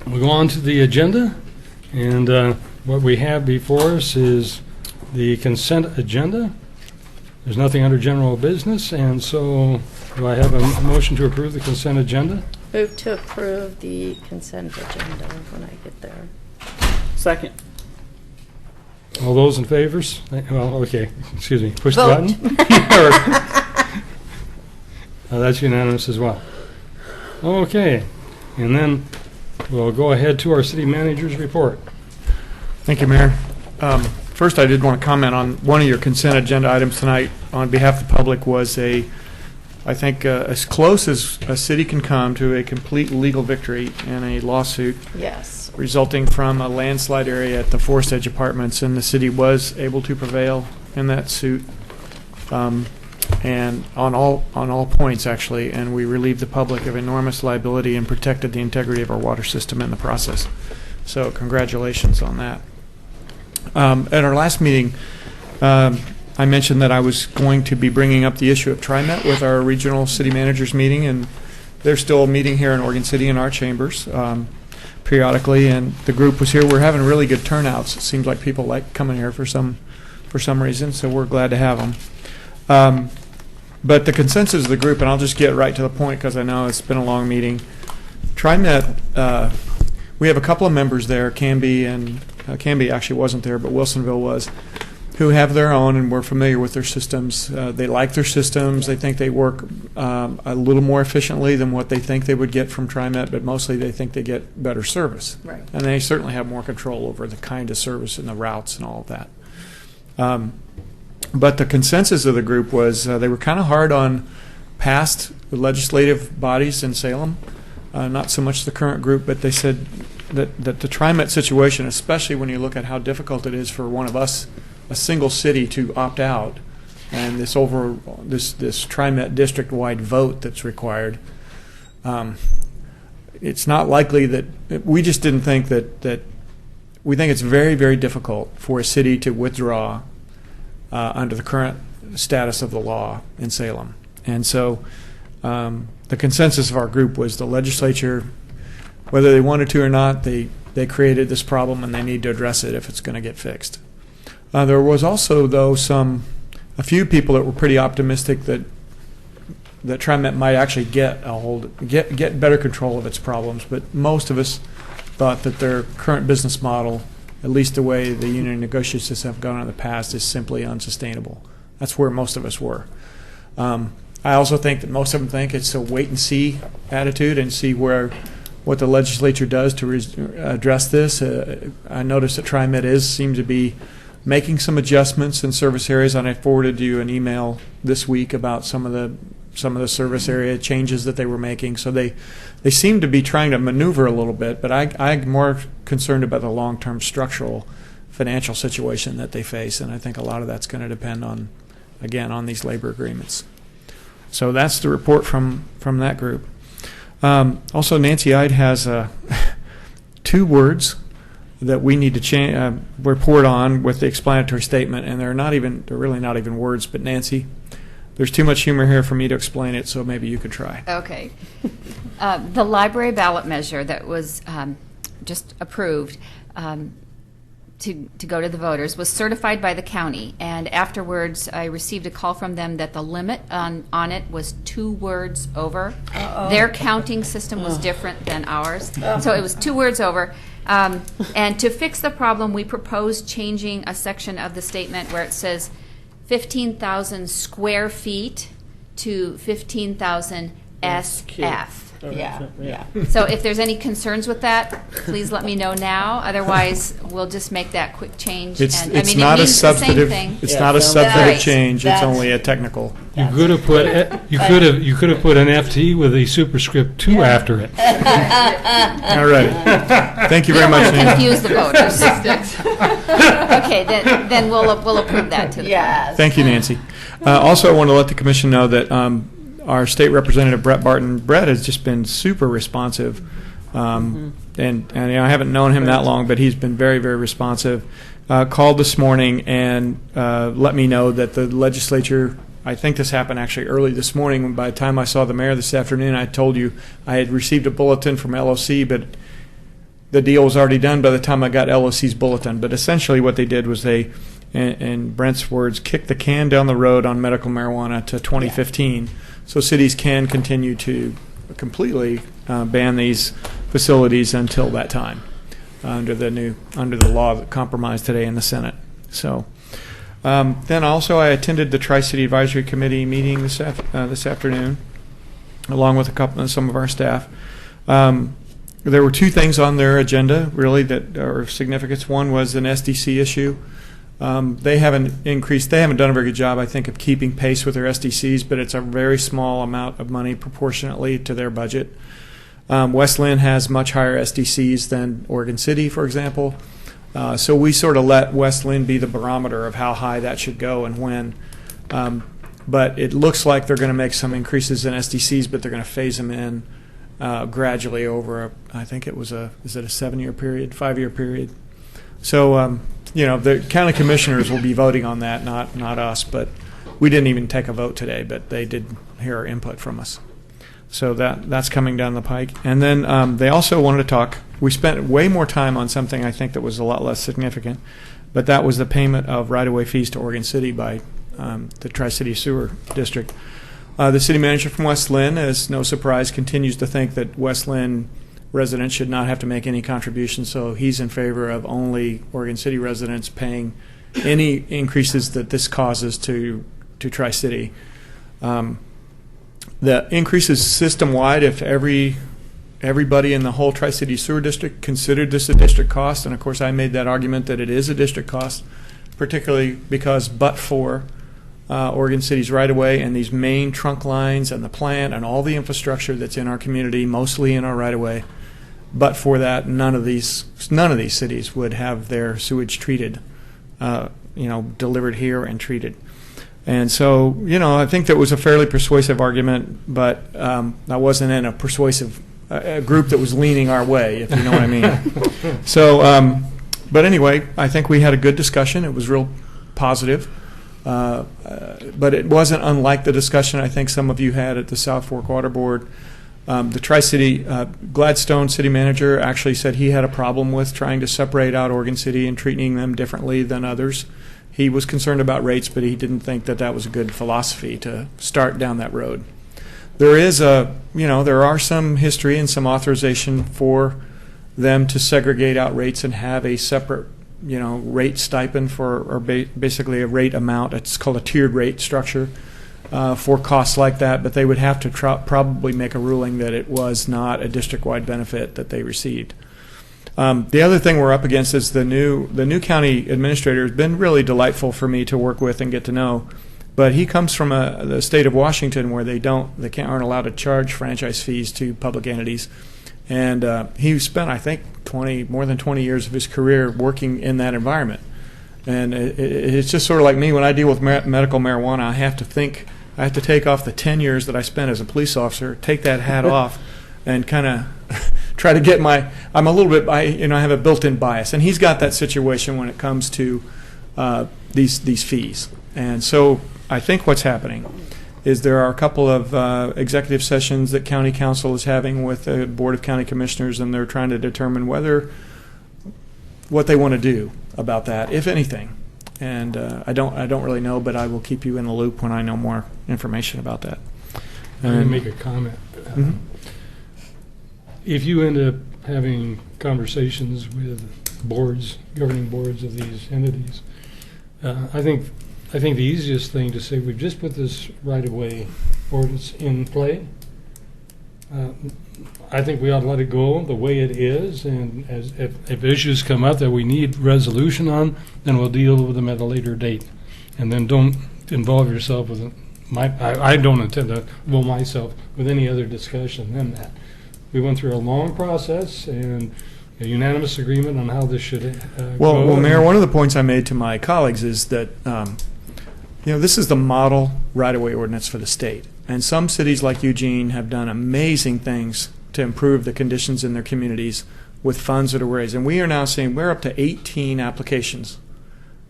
we'll go on to the agenda. And what we have before us is the consent agenda. There's nothing under general business, and so do I have a motion to approve the consent agenda? Move to approve the consent agenda when I get there. Second. All those in favors? Well, okay, excuse me, push the Vote. button. That's unanimous as well. Okay, and then we'll go ahead to our city manager's report. Thank you, Mayor. First, I did want to comment on one of your consent agenda items tonight on behalf of the public was I think, as close as a city can come to a complete legal victory in a lawsuit Yes. resulting from a landslide area at the Forest Edge Apartments, and the city was able to prevail in that suit, and on all points, actually, and we relieved the public of enormous liability and protected the integrity of our water system in the process. So congratulations on that. At our last meeting, I mentioned that I was going to be bringing up the issue of TriMet with our regional city managers meeting, and they're still meeting here in Oregon City in our chambers periodically, and the group was here. We're having really good turnouts. It seems like people like coming here for some reason, so we're glad to have them. But the consensus of the group, and I'll just get right to the point because I know it's been a long meeting. TriMet, we have a couple of members there, Canby actually wasn't there, but Wilsonville was, who have their own and we're familiar with their systems. They like their systems. They think they work a little more efficiently than what they think they would get from TriMet, but mostly they think they get better service. Right. And they certainly have more control over the kind of service and the routes and all of that. But the consensus of the group was they were kind of hard on past legislative bodies in Salem, not so much the current group, but they said that the TriMet situation, especially when you look at how difficult it is for one of us, a single city, to opt out, and this TriMet district-wide vote that's required, it's not likely that we just didn't think that we think it's very, very difficult for a city to withdraw under the current status of the law in Salem. And so the consensus of our group was the legislature, whether they wanted to or not, they created this problem and they need to address it if it's going to get fixed. There was also, though, a few people that were pretty optimistic that TriMet might actually get better control of its problems, but most of us thought that their current business model, at least the way the union negotiations have gone in the past, is simply unsustainable. That's where most of us were. I also think that most of them think it's a wait-and-see attitude and see what the legislature does to address this. I noticed that TriMet seems to be making some adjustments in service areas, and I forwarded you an email this week about some of the service area changes that they were making. So they seem to be trying to maneuver a little bit, but I'm more concerned about the long-term structural financial situation that they face, and I think a lot of that's going to depend on these labor agreements. So that's the report from that group. Also, Nancy Ide has 2 words that we need to report on with the explanatory statement, and they're really not even words. But Nancy, there's too much humor here for me to explain it, so maybe you could try. Okay. The library ballot measure that was just approved to go to the voters was certified by the county, and afterwards I received a call from them that the limit on it was 2 words over. Their counting system was different than ours, so it was 2 words over. And to fix the problem, we proposed changing a section of the statement where it says 15,000 square feet to 15,000 SF. Yeah. So if there's any concerns with that, please let me know now. Otherwise, we'll just make that quick change. It's it not a means the same substantive. thing. It's not a substantive Right. change. It's only a technical. You could have put an FT with a superscript 2 after it. All right. Thank you very much, Don't Nancy. confuse the voters. Okay, then we'll approve that to the Yes. Thank you, Nancy. Also, I want to let the commission know that our state representative, Brett Barton, has just been super responsive. And I haven't known him that long, but he's been very, very responsive. Called this morning and let me know that the legislature, I think this happened actually early this morning, when by the time I saw the mayor this afternoon, I told you I had received a bulletin from LOC, but the deal was already done by the time I got LOC's bulletin. But essentially what they did was they, in Brent's words, kicked the can down the road on medical marijuana to 2015. So cities can continue to completely ban these facilities until that time, under the law that compromised today in the Senate. So then also I attended the Tri-City Advisory Committee meeting this afternoon, along with some of our staff. There were 2 things on their agenda really that are of significance. One was an SDC issue. They haven't done a very good job, I think, of keeping pace with their SDCs, but it's a very small amount of money proportionately to their budget. West Linn has much higher SDCs than Oregon City, for example. So we sort of let West Linn be the barometer of how high that should go and when. But it looks like they're going to make some increases in SDCs, but they're going to phase them in gradually over, I think it was a 7-year period, 5-year period. So, the county commissioners will be voting on that, not us. But we didn't even take a vote today, but they did hear our input from us. So that's coming down the pike. And then they also wanted to talk. We spent way more time on something I think that was a lot less significant, but that was the payment of right-of-way fees to Oregon City by the Tri-City Sewer District. The city manager from West Linn, as no surprise, continues to think that West Linn residents should not have to make any contributions, so he's in favor of only Oregon City residents paying any increases that this causes to Tri-City. The increases system-wide if everybody in the whole Tri-City Sewer District considered this a district cost, and of course I made that argument that it is a district cost, particularly because but for Oregon City's right-of-way and these main trunk lines and the plant and all the infrastructure that's in our community, mostly in our right-of-way, but for that, none of these cities would have their sewage treated, delivered here and treated. And so, I think that was a fairly persuasive argument, but I wasn't in a persuasive a group that was leaning our way, if you know what I mean. So, but anyway, I think we had a good discussion. It was real positive. But it wasn't unlike the discussion I think some of you had at the South Fork Water Board. The Tri-City, Gladstone city manager actually said he had a problem with trying to separate out Oregon City and treating them differently than others. He was concerned about rates, but he didn't think that that was a good philosophy to start down that road. There is there are some history and some authorization for them to segregate out rates and have a separate rate stipend or basically a rate amount. It's called a tiered rate structure for costs like that, but they would have to probably make a ruling that it was not a district-wide benefit that they received. The other thing we're up against is the new county administrator has been really delightful for me to work with and get to know, but he comes from the state of Washington where they aren't allowed to charge franchise fees to public entities. And he spent, I think, more than 20 years of his career working in that environment. And it's just sort of like me when I deal with medical marijuana. I have to take off the 10 years that I spent as a police officer, take that hat off, and kind of try to get I'm a little bit, I have a built-in bias. And he's got that situation when it comes to these fees. And so I think what's happening is there are a couple of executive sessions that county council is having with the Board of County Commissioners, and they're trying to determine what they want to do about that, if anything. And I don't really know, but I will keep you in the loop when I know more information about that. I'm going to make a comment. If you end up having conversations with governing boards of these entities, I think the easiest thing to say, we've just put this right-of-way ordinance in play. I think we ought to let it go the way it is, and if issues come up that we need resolution on, then we'll deal with them at a later date. And then don't involve yourself with I don't intend to involve myself with any other discussion than that. We went through a long process and a unanimous agreement on how this should go. Well, Mayor, one of the points I made to my colleagues is that this is the model right-of-way ordinance for the state. And some cities like Eugene have done amazing things to improve the conditions in their communities with funds that are raised. And we are now seeing we're up to 18 applications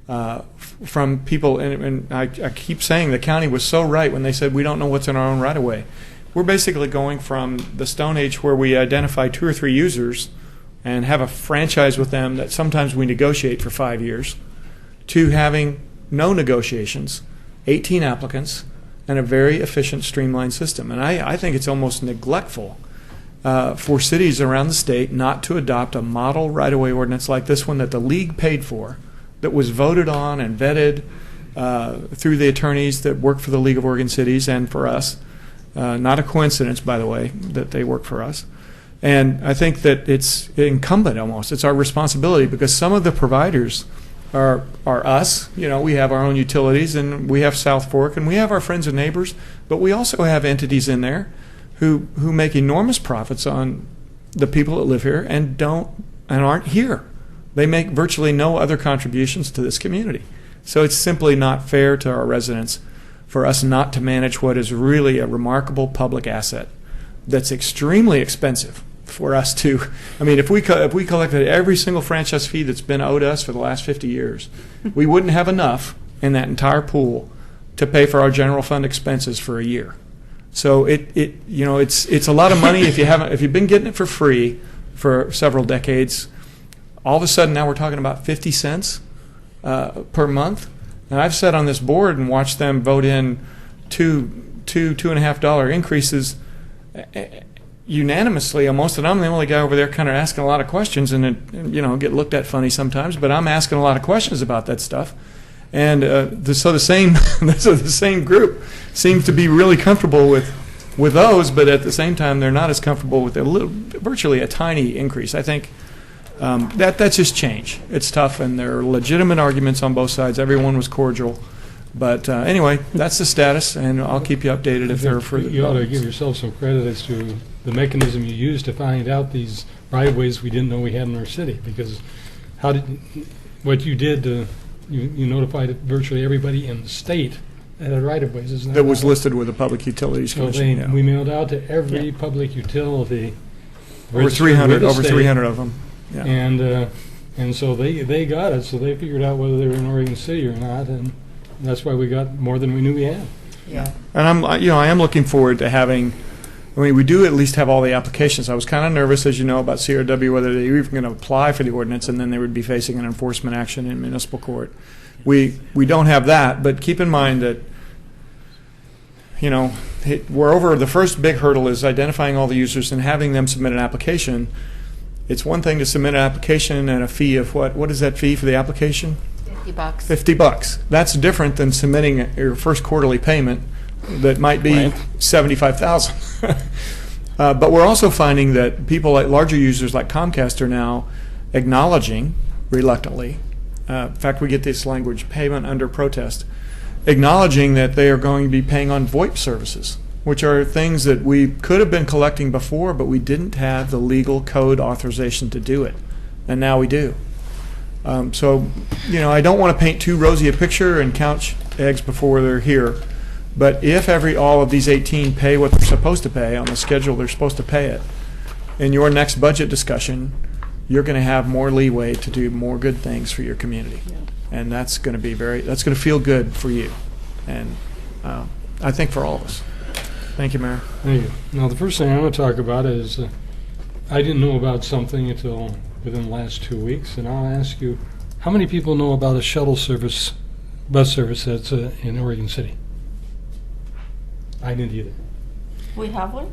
from people. And I keep saying the county was so right when they said we don't know what's in our own right-of-way. We're basically going from the Stone Age where we identify 2 or 3 users and have a franchise with them that sometimes we negotiate for 5 years, to having no negotiations, 18 applicants, and a very efficient, streamlined system. And I think it's almost neglectful for cities around the state not to adopt a model right-of-way ordinance like this one that the league paid for, that was voted on and vetted through the attorneys that work for the League of Oregon Cities and for us. Not a coincidence, by the way, that they work for us. And I think that it's incumbent almost. It's our responsibility, because some of the providers are us. We have our own utilities, and we have South Fork, and we have our friends and neighbors, but we also have entities in there who make enormous profits on the people that live here and aren't here. They make virtually no other contributions to this community. So it's simply not fair to our residents for us not to manage what is really a remarkable public asset that's extremely expensive for us to. I mean, if we collected every single franchise fee that's been owed us for the last 50 years, we wouldn't have enough in that entire pool to pay for our general fund expenses for a year. So it's a lot of money if you've been getting it for free for several decades. All of a sudden now we're talking about 50 cents per month. And I've sat on this board and watched them vote in $2.50 increases unanimously almost, and I'm the only guy over there kind of asking a lot of questions, and get looked at funny sometimes, but I'm asking a lot of questions about that stuff. And so the same group seems to be really comfortable with those, but at the same time they're not as comfortable with virtually a tiny increase. I think that's just change. It's tough, and there are legitimate arguments on both sides. Everyone was cordial. But anyway, that's the status, and I'll keep you updated if there are further. You ought to give yourself some credit as to the mechanism you used to find out these right-of-ways we didn't know we had in our city, because what you did, you notified virtually everybody in the state right-of-ways, isn't that? That was right? listed with the Public Utilities So Commission, yeah. we mailed out to every public utility. Over registered 300, with the over state. 300 of them, yeah. And so they got it, so they figured out whether they were in Oregon City or not, and that's why we got more than we knew we had. Yeah. And I am looking forward to having, we do at least have all the applications. I was kind of nervous, as you know, about CRW, whether they were even going to apply for the ordinance, and then they would be facing an enforcement action in municipal court. We don't have that, but keep in mind that, we're over, the first big hurdle is identifying all the users and having them submit an application. It's one thing to submit an application and a fee of what is that fee for the application? $50. $50. That's different than submitting your first quarterly payment that might be Right. $75,000. But we're also finding that people like larger users like Comcast are now acknowledging, reluctantly, in fact, we get this language, payment under protest, acknowledging that they are going to be paying on VoIP services, which are things that we could have been collecting before, but we didn't have the legal code authorization to do it. And now we do. So, I don't want to paint too rosy a picture and count eggs before they're here. But if all of these 18 pay what they're supposed to pay on the schedule they're supposed to pay it, in your next budget discussion, you're going to have more leeway to do more good things for your community. Yeah. And that's going to feel good for you. And I think for all of us. Thank you, Mayor. Thank you. Now, the first thing I want to talk about is I didn't know about something until within the last 2 weeks, and I'll ask you, how many people know about a shuttle service, bus service that's in Oregon City? I didn't either. We have one?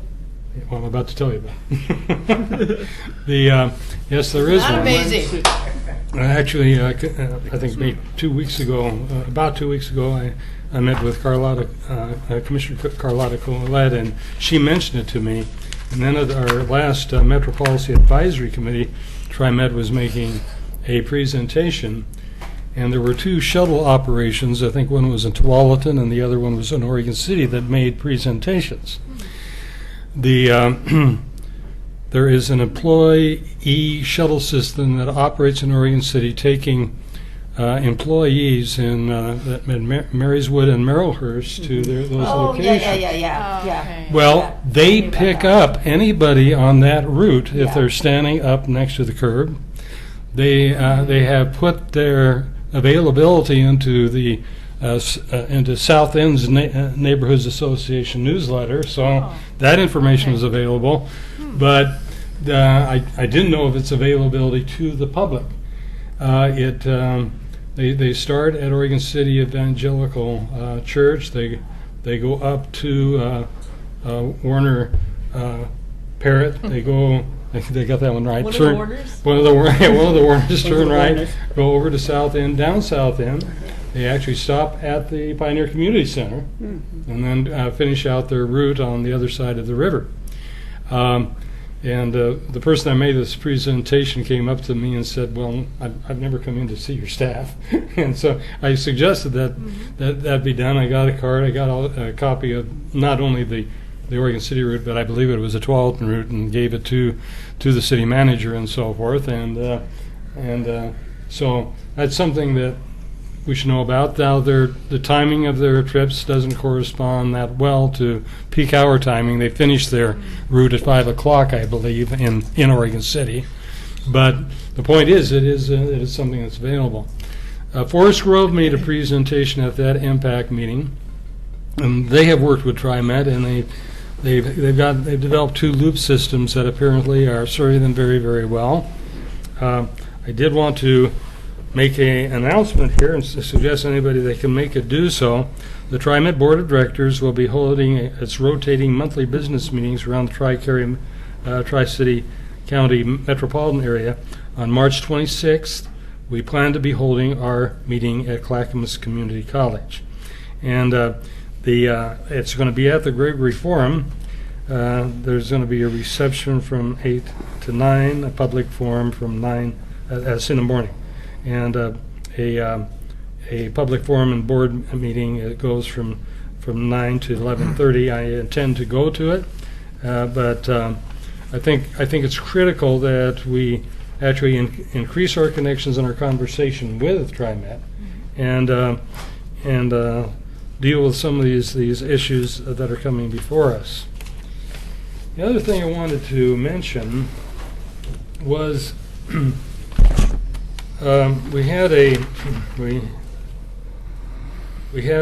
Well, I'm about to tell you about it. Yes, there is one. Amazing. Actually, I think maybe 2 weeks ago, about 2 weeks ago, I met with Commissioner Carlotta Colette, and she mentioned it to me. And then at our last Metro Policy Advisory Committee, TriMet was making a presentation, and there were two shuttle operations. I think one was in Tualatin and the other one was in Oregon City that made presentations. There is an employee shuttle system that operates in Oregon City, taking employees in Maryswood and Merrillhurst to those locations. Yeah. Well, they pick up anybody on that route if they're standing up next to the curb. They have put their availability into the into South End's Neighborhoods Association newsletter, so that information is available. But I didn't know of its availability to the public. They start at Oregon City Evangelical Church. They go up to Warner Parrott. They go. They got that one right. One of the Warners? One of the Warners. Turn right. Go over to South End. Down South End. They actually stop at the Pioneer Community Center, and then finish out their route on the other side of the river. And the person that made this presentation came up to me and said, well, I've never come in to see your staff. And so I suggested that be done. I got a card. I got a copy of not only the Oregon City route, but I believe it was a Tualatin route, and gave it to the city manager and so forth. And so that's something that we should know about. Now, the timing of their trips doesn't correspond that well to peak hour timing. They finish their route at 5 o'clock, I believe, in Oregon City. But the point is, it is something that's available. Forest Grove made a presentation at that impact meeting, and they have worked with TriMet, and they've developed two loop systems that apparently are serving them very, very well. I did want to make an announcement here and suggest anybody that can make it do so. The TriMet Board of Directors will be holding its rotating monthly business meetings around the Tri-City County metropolitan area on March 26th. We plan to be holding our meeting at Clackamas Community College. And it's going to be at the Gregory Forum. There's going to be a reception from 8 to 9, a public forum from 9, that's in the morning. And a public forum and board meeting, it goes from 9 to 11:30. I intend to go to it, but I think it's critical that we actually increase our connections and our conversation with TriMet, and deal with some of these issues that are coming before us. The other thing I wanted to mention was we had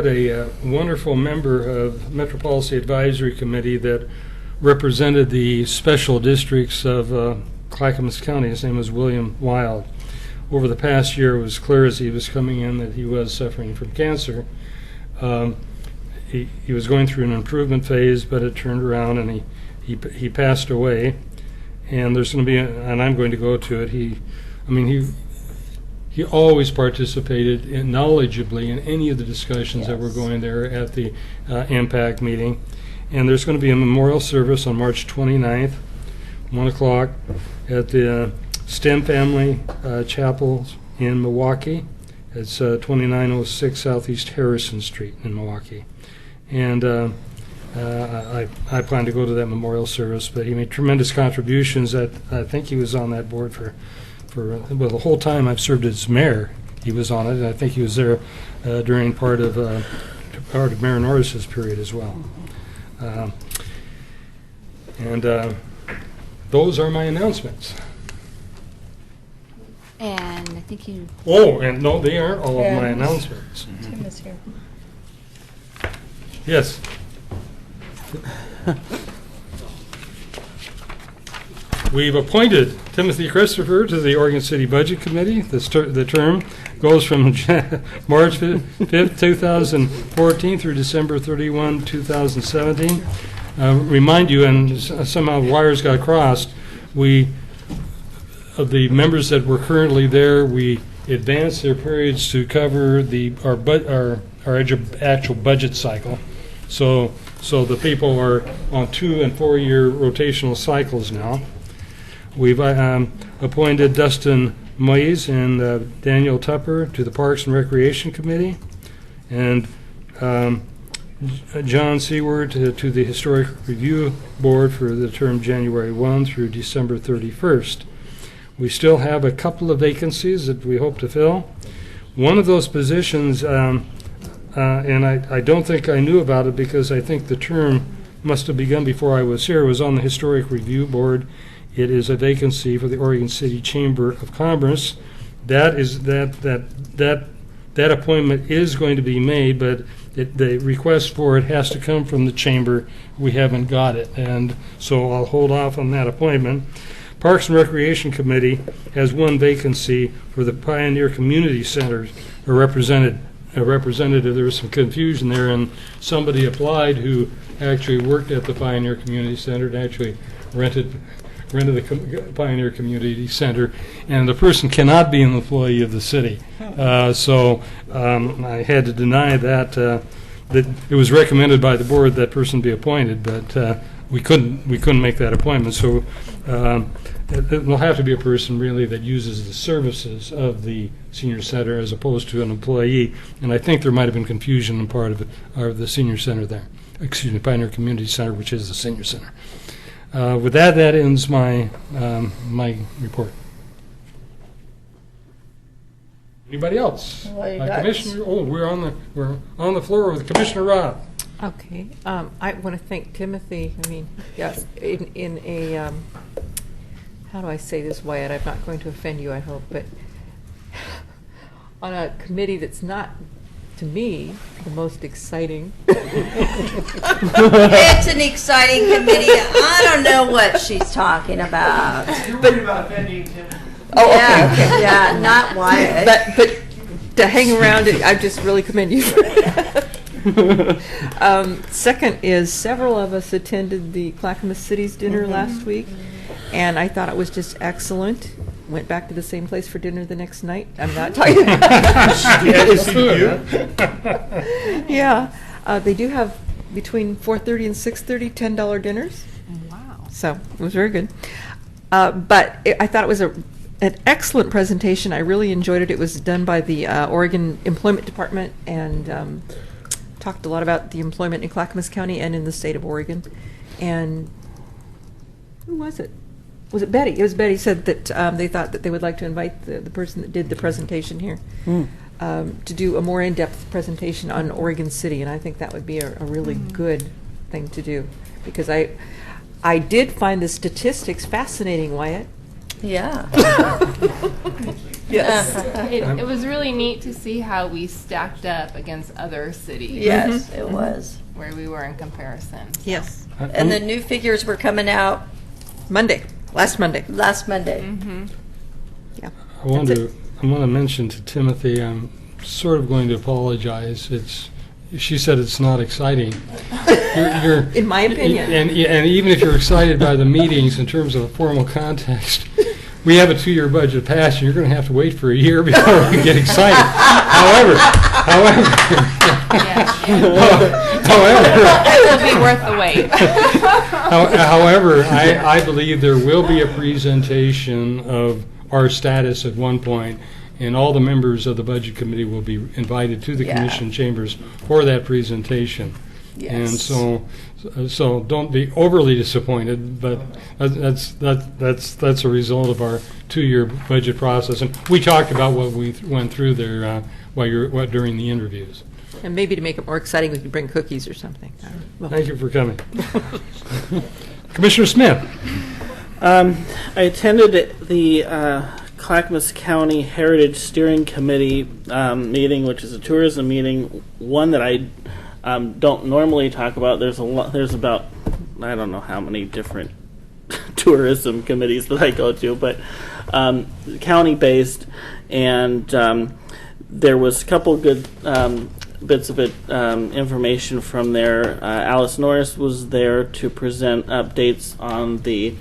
a wonderful member of Metro Policy Advisory Committee that represented the special districts of Clackamas County. His name was William Wild. Over the past year, it was clear as he was coming in that he was suffering from cancer. He was going through an improvement phase, but it turned around and he passed away. And there's going to be, and I'm going to go to it. He always participated knowledgeably in any of the discussions that were going there at the Impact meeting. And there's going to be a memorial service on March 29th, 1 o'clock, at the STEM Family Chapel in Milwaukee. It's 2906 Southeast Harrison Street in Milwaukee. And I plan to go to that memorial service, but he made tremendous contributions. I think he was on that board for the whole time I've served as mayor. He was on it, and I think he was there during part of Mayor Norris's period as well. Those are my announcements. And I think you... Oh, and no, they aren't all of my announcements. Tim is here. Yes. We've appointed Timothy Christopher to the Oregon City Budget Committee. The term goes from March 5th, 2014 through December 31, 2017. Remind you, and somehow wires got crossed, of the members that were currently there, we advanced their periods to cover our actual budget cycle. So the people are on 2 and 4 year rotational cycles now. We've appointed Dustin Moyes and Daniel Tupper to the Parks and Recreation Committee, and John Seward to the Historic Review Board for the term January 1 through December 31st. We still have a couple of vacancies that we hope to fill. One of those positions, and I don't think I knew about it because I think the term must have begun before I was here, was on the Historic Review Board. It is a vacancy for the Oregon City Chamber of Commerce. That appointment is going to be made, but the request for it has to come from the chamber. We haven't got it, and so I'll hold off on that appointment. Parks and Recreation Committee has one vacancy for the Pioneer Community Center, a representative. There was some confusion there, and somebody applied who actually worked at the Pioneer Community Center and actually rented the Pioneer Community Center, and the person cannot be an employee of the city. So I had to deny that. That it was recommended by the board that person be appointed, but we couldn't make that appointment. So it will have to be a person really that uses the services of the senior center as opposed to an employee. And I think there might have been confusion in part of it, or the senior center there. Excuse me, Pioneer Community Center, which is the senior center. With that ends my my report. Anybody else? Commissioner? Oh, we're on the floor with Commissioner Robb. Okay. I want to thank Timothy. I mean, yes, in a how do I say this, Wyatt? I'm not going to offend you, I hope, but on a committee that's not, to me, the most exciting. It's an exciting committee. I don't know what she's talking about. You're worried about offending Tim. Oh, yeah, okay. Yeah, not Wyatt. But to hang around it, I just really commend you for that. Second is several of us attended the Clackamas City's dinner last week, and I thought it was just excellent. Went back to the same place for dinner the next night. I'm not talking about Yeah, they do have between 4:30 and 6:30 $10 dinners. Wow. So it was very good. But I thought it was an excellent presentation. I really enjoyed it. It was done by the Oregon Employment Department and talked a lot about the employment in Clackamas County and in the state of Oregon. And who was it? Was it Betty? It was Betty said that they thought that they would like to invite the person that did the presentation here. to do a more in-depth presentation on Oregon City, and I think that would be a really good thing to do, because I did find the statistics fascinating, Wyatt. Yeah. Yes. It was really neat to see how we stacked up against other cities. Yes, it was. Where we were in comparison. Yes. And the new figures were coming out last Monday. last Monday. Yeah. I want to mention to Timothy, I'm sort of going to apologize. She said it's not exciting. In my opinion. And even if you're excited by the meetings in terms of a formal context, we have a 2-year budget passed, and you're going to have to wait for a year before we get excited. However, It will be worth the wait. however, I believe there will be a presentation of our status at one point, and all the members of the Budget Committee will be invited to the commission chambers for that presentation. And so don't be overly disappointed, but that's a result of our 2-year budget process. And we talked about what we went through there during the interviews. And maybe to make it more exciting, we could bring cookies or something. Thank you for coming. Commissioner Smith. I attended the Clackamas County Heritage Steering Committee meeting, which is a tourism meeting, one that I don't normally talk about. There's about, I don't know how many different tourism committees that I go to, but county-based, and there was a couple good bits of information from there. Alice Norris was there to present updates on the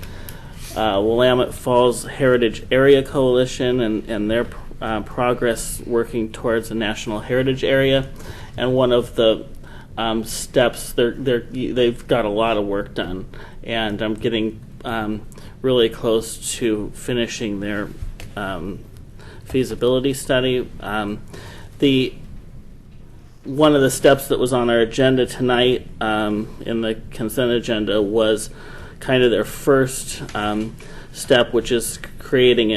Willamette Falls Heritage Area Coalition and their progress working towards a national heritage area. And one of the steps, they've got a lot of work done, and I'm getting really close to finishing their feasibility study. One of the steps that was on our agenda tonight in the consent agenda was kind of their first step, which is creating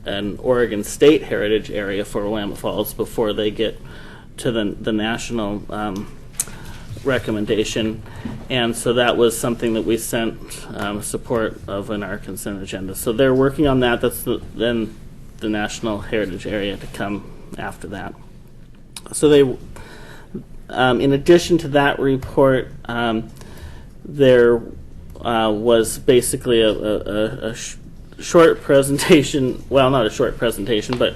an Oregon State Heritage Area for Willamette Falls before they get to the national recommendation. And so that was something that we sent support of in our consent agenda. So they're working on that. That's then the National Heritage Area to come after that. So they, in addition to that report, there was basically a short presentation, well, not a short presentation, but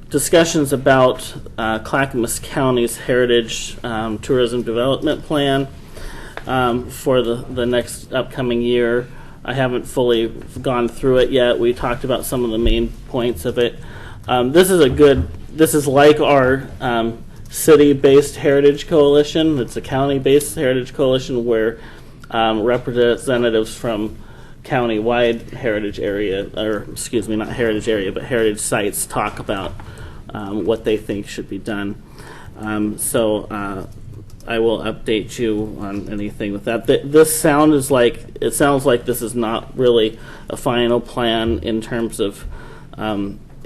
discussions about Clackamas County's Heritage Tourism Development Plan for the next upcoming year. I haven't fully gone through it yet. We talked about some of the main points of it. This is like our city-based heritage coalition. It's a county-based heritage coalition where representatives from county-wide heritage area, or excuse me, not heritage area, but heritage sites talk about what they think should be done. So I will update you on anything with that. It sounds like this is not really a final plan in terms of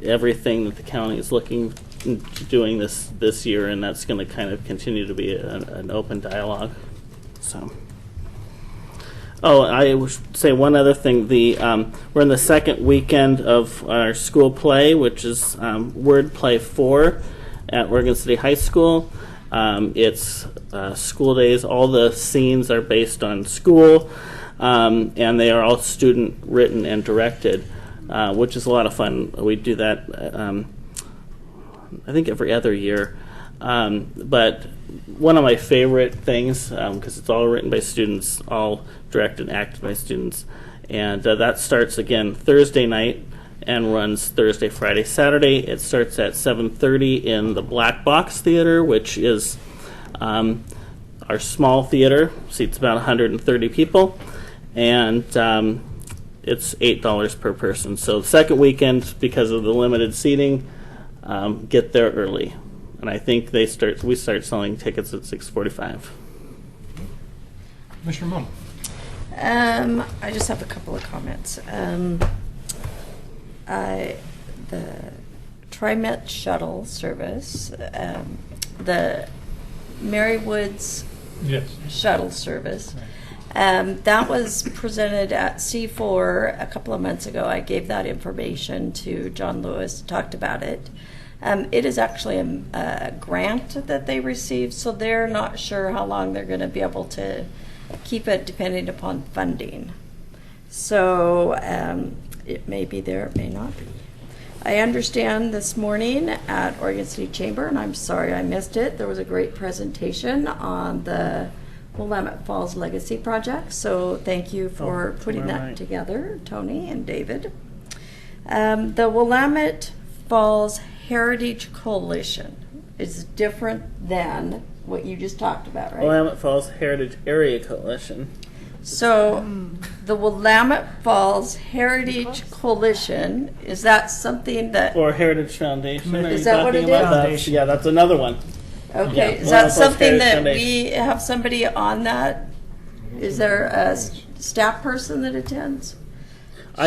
everything that the county is looking to doing this year, and that's going to kind of continue to be an open dialogue. So. Oh, I would say one other thing. We're in the second weekend of our school play, which is Word Play 4 at Oregon City High School. It's school days. All the scenes are based on school, and they are all student written and directed, which is a lot of fun. We do that, I think, every other year. But one of my favorite things, because it's all written by students, all directed and acted by students, and that starts again Thursday night and runs Thursday, Friday, Saturday. It starts at 7:30 in the Black Box Theater, which is our small theater, seats about 130 people, and it's $8 per person. So the second weekend, because of the limited seating, get there early. And I think we start selling tickets at 6:45. Commissioner Mumm. I just have a couple of comments. The TriMet shuttle service, the Mary Woods Yes. shuttle service. That was presented at C4 a couple of months ago. I gave that information to John Lewis, talked about it. It is actually a grant that they received, so they're not sure how long they're going to be able to keep it depending upon funding. So it may be there, it may not be. I understand this morning at Oregon City Chamber, and I'm sorry I missed it, there was a great presentation on the Willamette Falls Legacy Project. So thank you for putting that together, Tony and David. The Willamette Falls Heritage Coalition is different than what you just talked about, right? Willamette Falls Heritage Area Coalition. So the Willamette Falls Heritage Coalition, is that something that... Or Heritage Foundation? Are Is you that what it talking about is? that? Yeah, that's another one. Okay, Yeah, is Willamette that Falls something Heritage that Foundation. we have somebody on that? Is there a staff person that attends?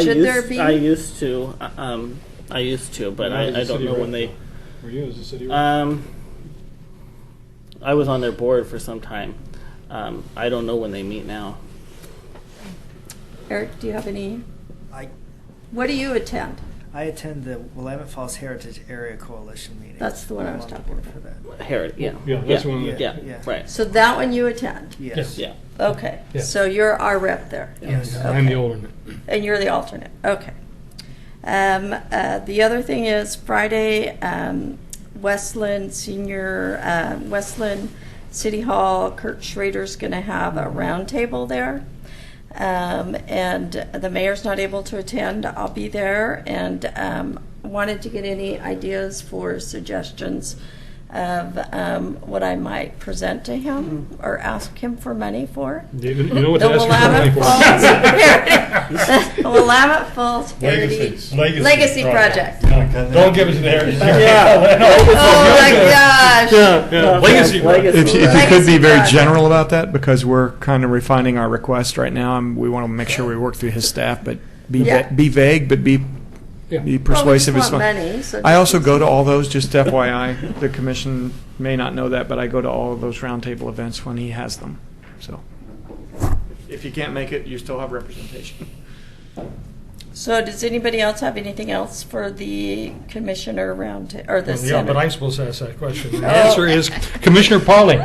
Should there be? I used to, but I don't know when they. Were you as a city rep? I was on their board for some time. I don't know when they meet now. Eric, do you have any? I What do you attend? attend the Willamette Falls Heritage Area Coalition meeting. That's the one I was I'm on talking board about. for that. Heritage, yeah. Yeah, that's one. Yeah, Yeah. right. So that one you attend? Yes. Yeah. Okay, Yeah. so you're our rep there? Yes. I'm the alternate. And you're the alternate, okay. The other thing is Friday, Westland City Hall, Kurt Schrader's going to have a roundtable there. And the mayor's not able to attend. I'll be there, and wanted to get any ideas for suggestions of what I might present to him or ask him for money for. You know what The to ask for money Willamette Falls Willamette Falls Heritage Legacy Project. Don't give it to the Heritage. Oh my gosh. Legacy. If you could Legacy be very project. general about that, because we're kind of refining our request right now, and we want to make sure we work through his staff, but be Yeah. be vague, but be persuasive Well, as we just fun. want money, so I just- also go to all those, just FYI. The commission may not know that, but I go to all of those roundtable events when he has them. So if you can't make it, you still have representation. So does anybody else have anything else for the commissioner round, or the Yeah, Senate? but I'm supposed to ask that question. The Oh. answer is Commissioner Pauling.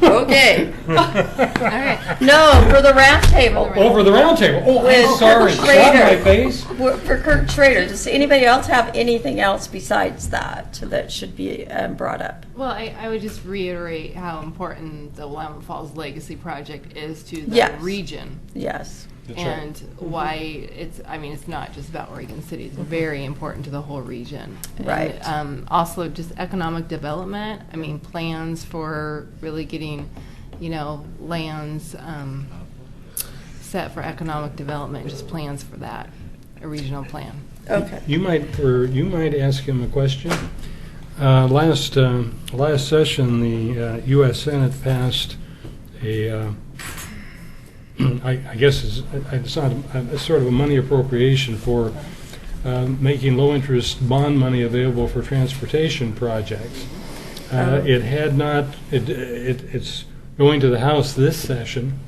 Okay. All right. No, for the round table. Over the round table. Oh, With I'm sorry. Kurt Slap my Schrader. face. For Kurt Schrader, does anybody else have anything else besides that that should be brought up? Well, I would just reiterate how important the Willamette Falls Legacy Project is to the Yes. region. Yes. That's right. And why it's not just about Oregon City, it's very important to the whole region. Right. And, also just economic development, plans for really getting, lands set for economic development, just plans for that, a regional plan. Okay. You might ask him a question. Last session, the U.S. Senate passed a, I guess it's not a sort of a money appropriation for making low-interest bond money available for transportation projects. It had not. It's going to the House this session.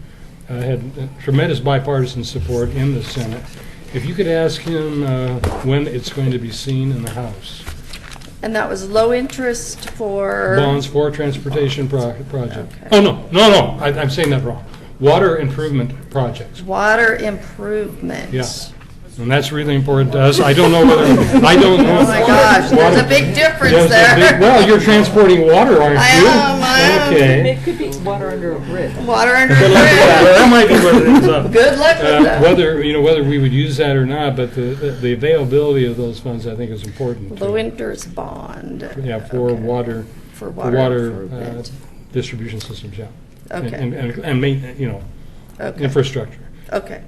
Had tremendous bipartisan support in the Senate. If you could ask him when it's going to be seen in the House. And that was low interest for? Bonds for transportation project. Okay. Oh, no. I'm saying that wrong. Water improvement projects. Water improvement. Yeah. And that's really important to us. I don't know whether, I don't know. Oh my gosh, there's a big difference There's a there. big- Well, you're transporting water, aren't I you? am. Okay. It could be water under a bridge. Water under the Well, bridge. that might be what it ends up. Good luck with that. Whether we would use that or not, but the availability of those funds, I think, is important. Low interest bond. Yeah, for Okay. water. For water improvement. Distribution systems, yeah. Okay. And Okay. infrastructure, Okay,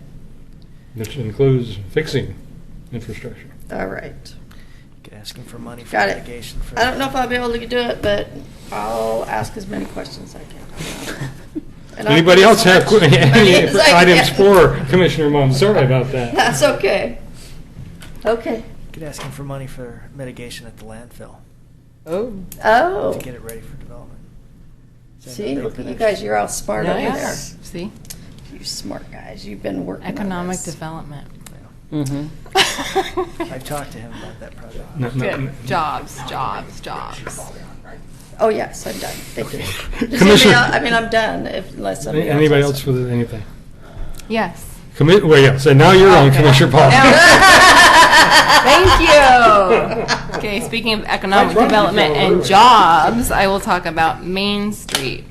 which includes fixing infrastructure. all right. Asking for money for Got it. mitigation. For I don't know if I'll be able to do it, but I'll ask as many questions as I can. And I'll Anybody do else as have much money any as I items can. for Commissioner Mum? Sorry about that. That's okay. Okay, Could ask him for money for mitigation at the landfill Oh, to get it ready for development. So see, they've look at been you guys, you're all smart over there. Nice. See? You smart guys, you've been working on Economic this. development. I've talked to him about that project. No, no, Good. Jobs, jobs, jobs. Oh, yes, I'm done. Thank you. Does Commissioner- anybody else- I mean, I'm done unless somebody else. Anybody has else with anything? Yes. Well, yeah, so now you're on, Commissioner Paul. Thank you. Okay, speaking of economic development and jobs, I will talk about Main Street.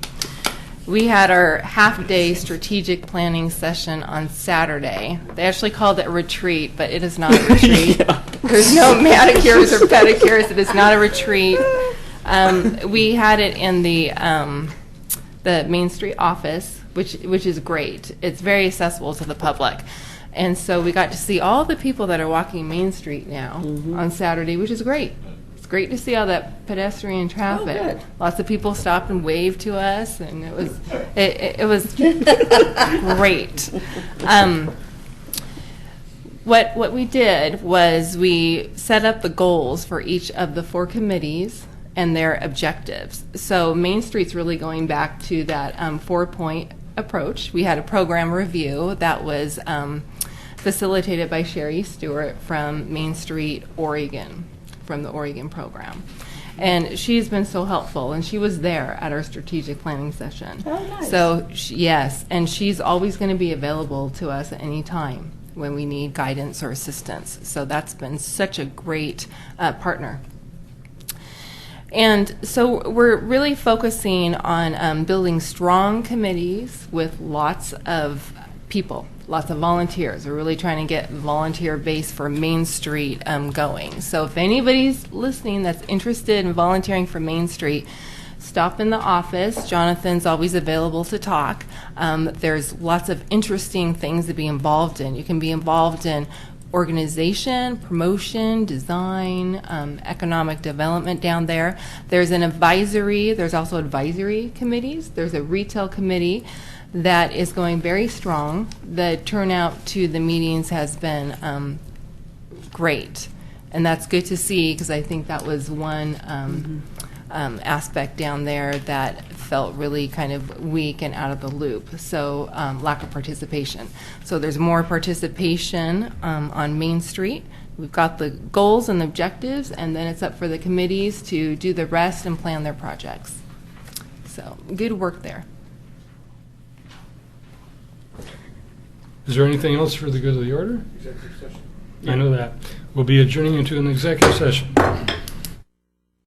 We had our half-day strategic planning session on Saturday. They actually called it a retreat, but it is not a retreat. There's no manicures or pedicures. It is not a retreat. We had it in the Main Street office, which is great. It's very accessible to the public. And so we got to see all the people that are walking Main Street now on Saturday, which is great. It's great to see all that pedestrian traffic. good. Lots of people stopped and waved to us, and it was great. What we did was we set up the goals for each of the 4 committees and their objectives. So Main Street's really going back to that 4-point approach. We had a program review that was facilitated by Sherry Stewart from Main Street, Oregon, from the Oregon program. And she's been so helpful, and she was there at our strategic planning session. Oh, nice. So, yes, and she's always going to be available to us at any time when we need guidance or assistance. So that's been such a great partner. And so we're really focusing on building strong committees with lots of people, lots of volunteers. We're really trying to get volunteer base for Main Street going. So if anybody's listening that's interested in volunteering for Main Street, stop in the office. Jonathan's always available to talk. There's lots of interesting things to be involved in. You can be involved in organization, promotion, design, economic development down there. There's also advisory committees. There's a retail committee that is going very strong. The turnout to the meetings has been great, and that's good to see, because I think that was one aspect down there that felt really kind of weak and out of the loop, so lack of participation. So there's more participation on Main Street. We've got the goals and objectives, and then it's up for the committees to do the rest and plan their projects. So good work there. Is there anything else for the good of the order? I know that. We'll be adjourning into an executive session.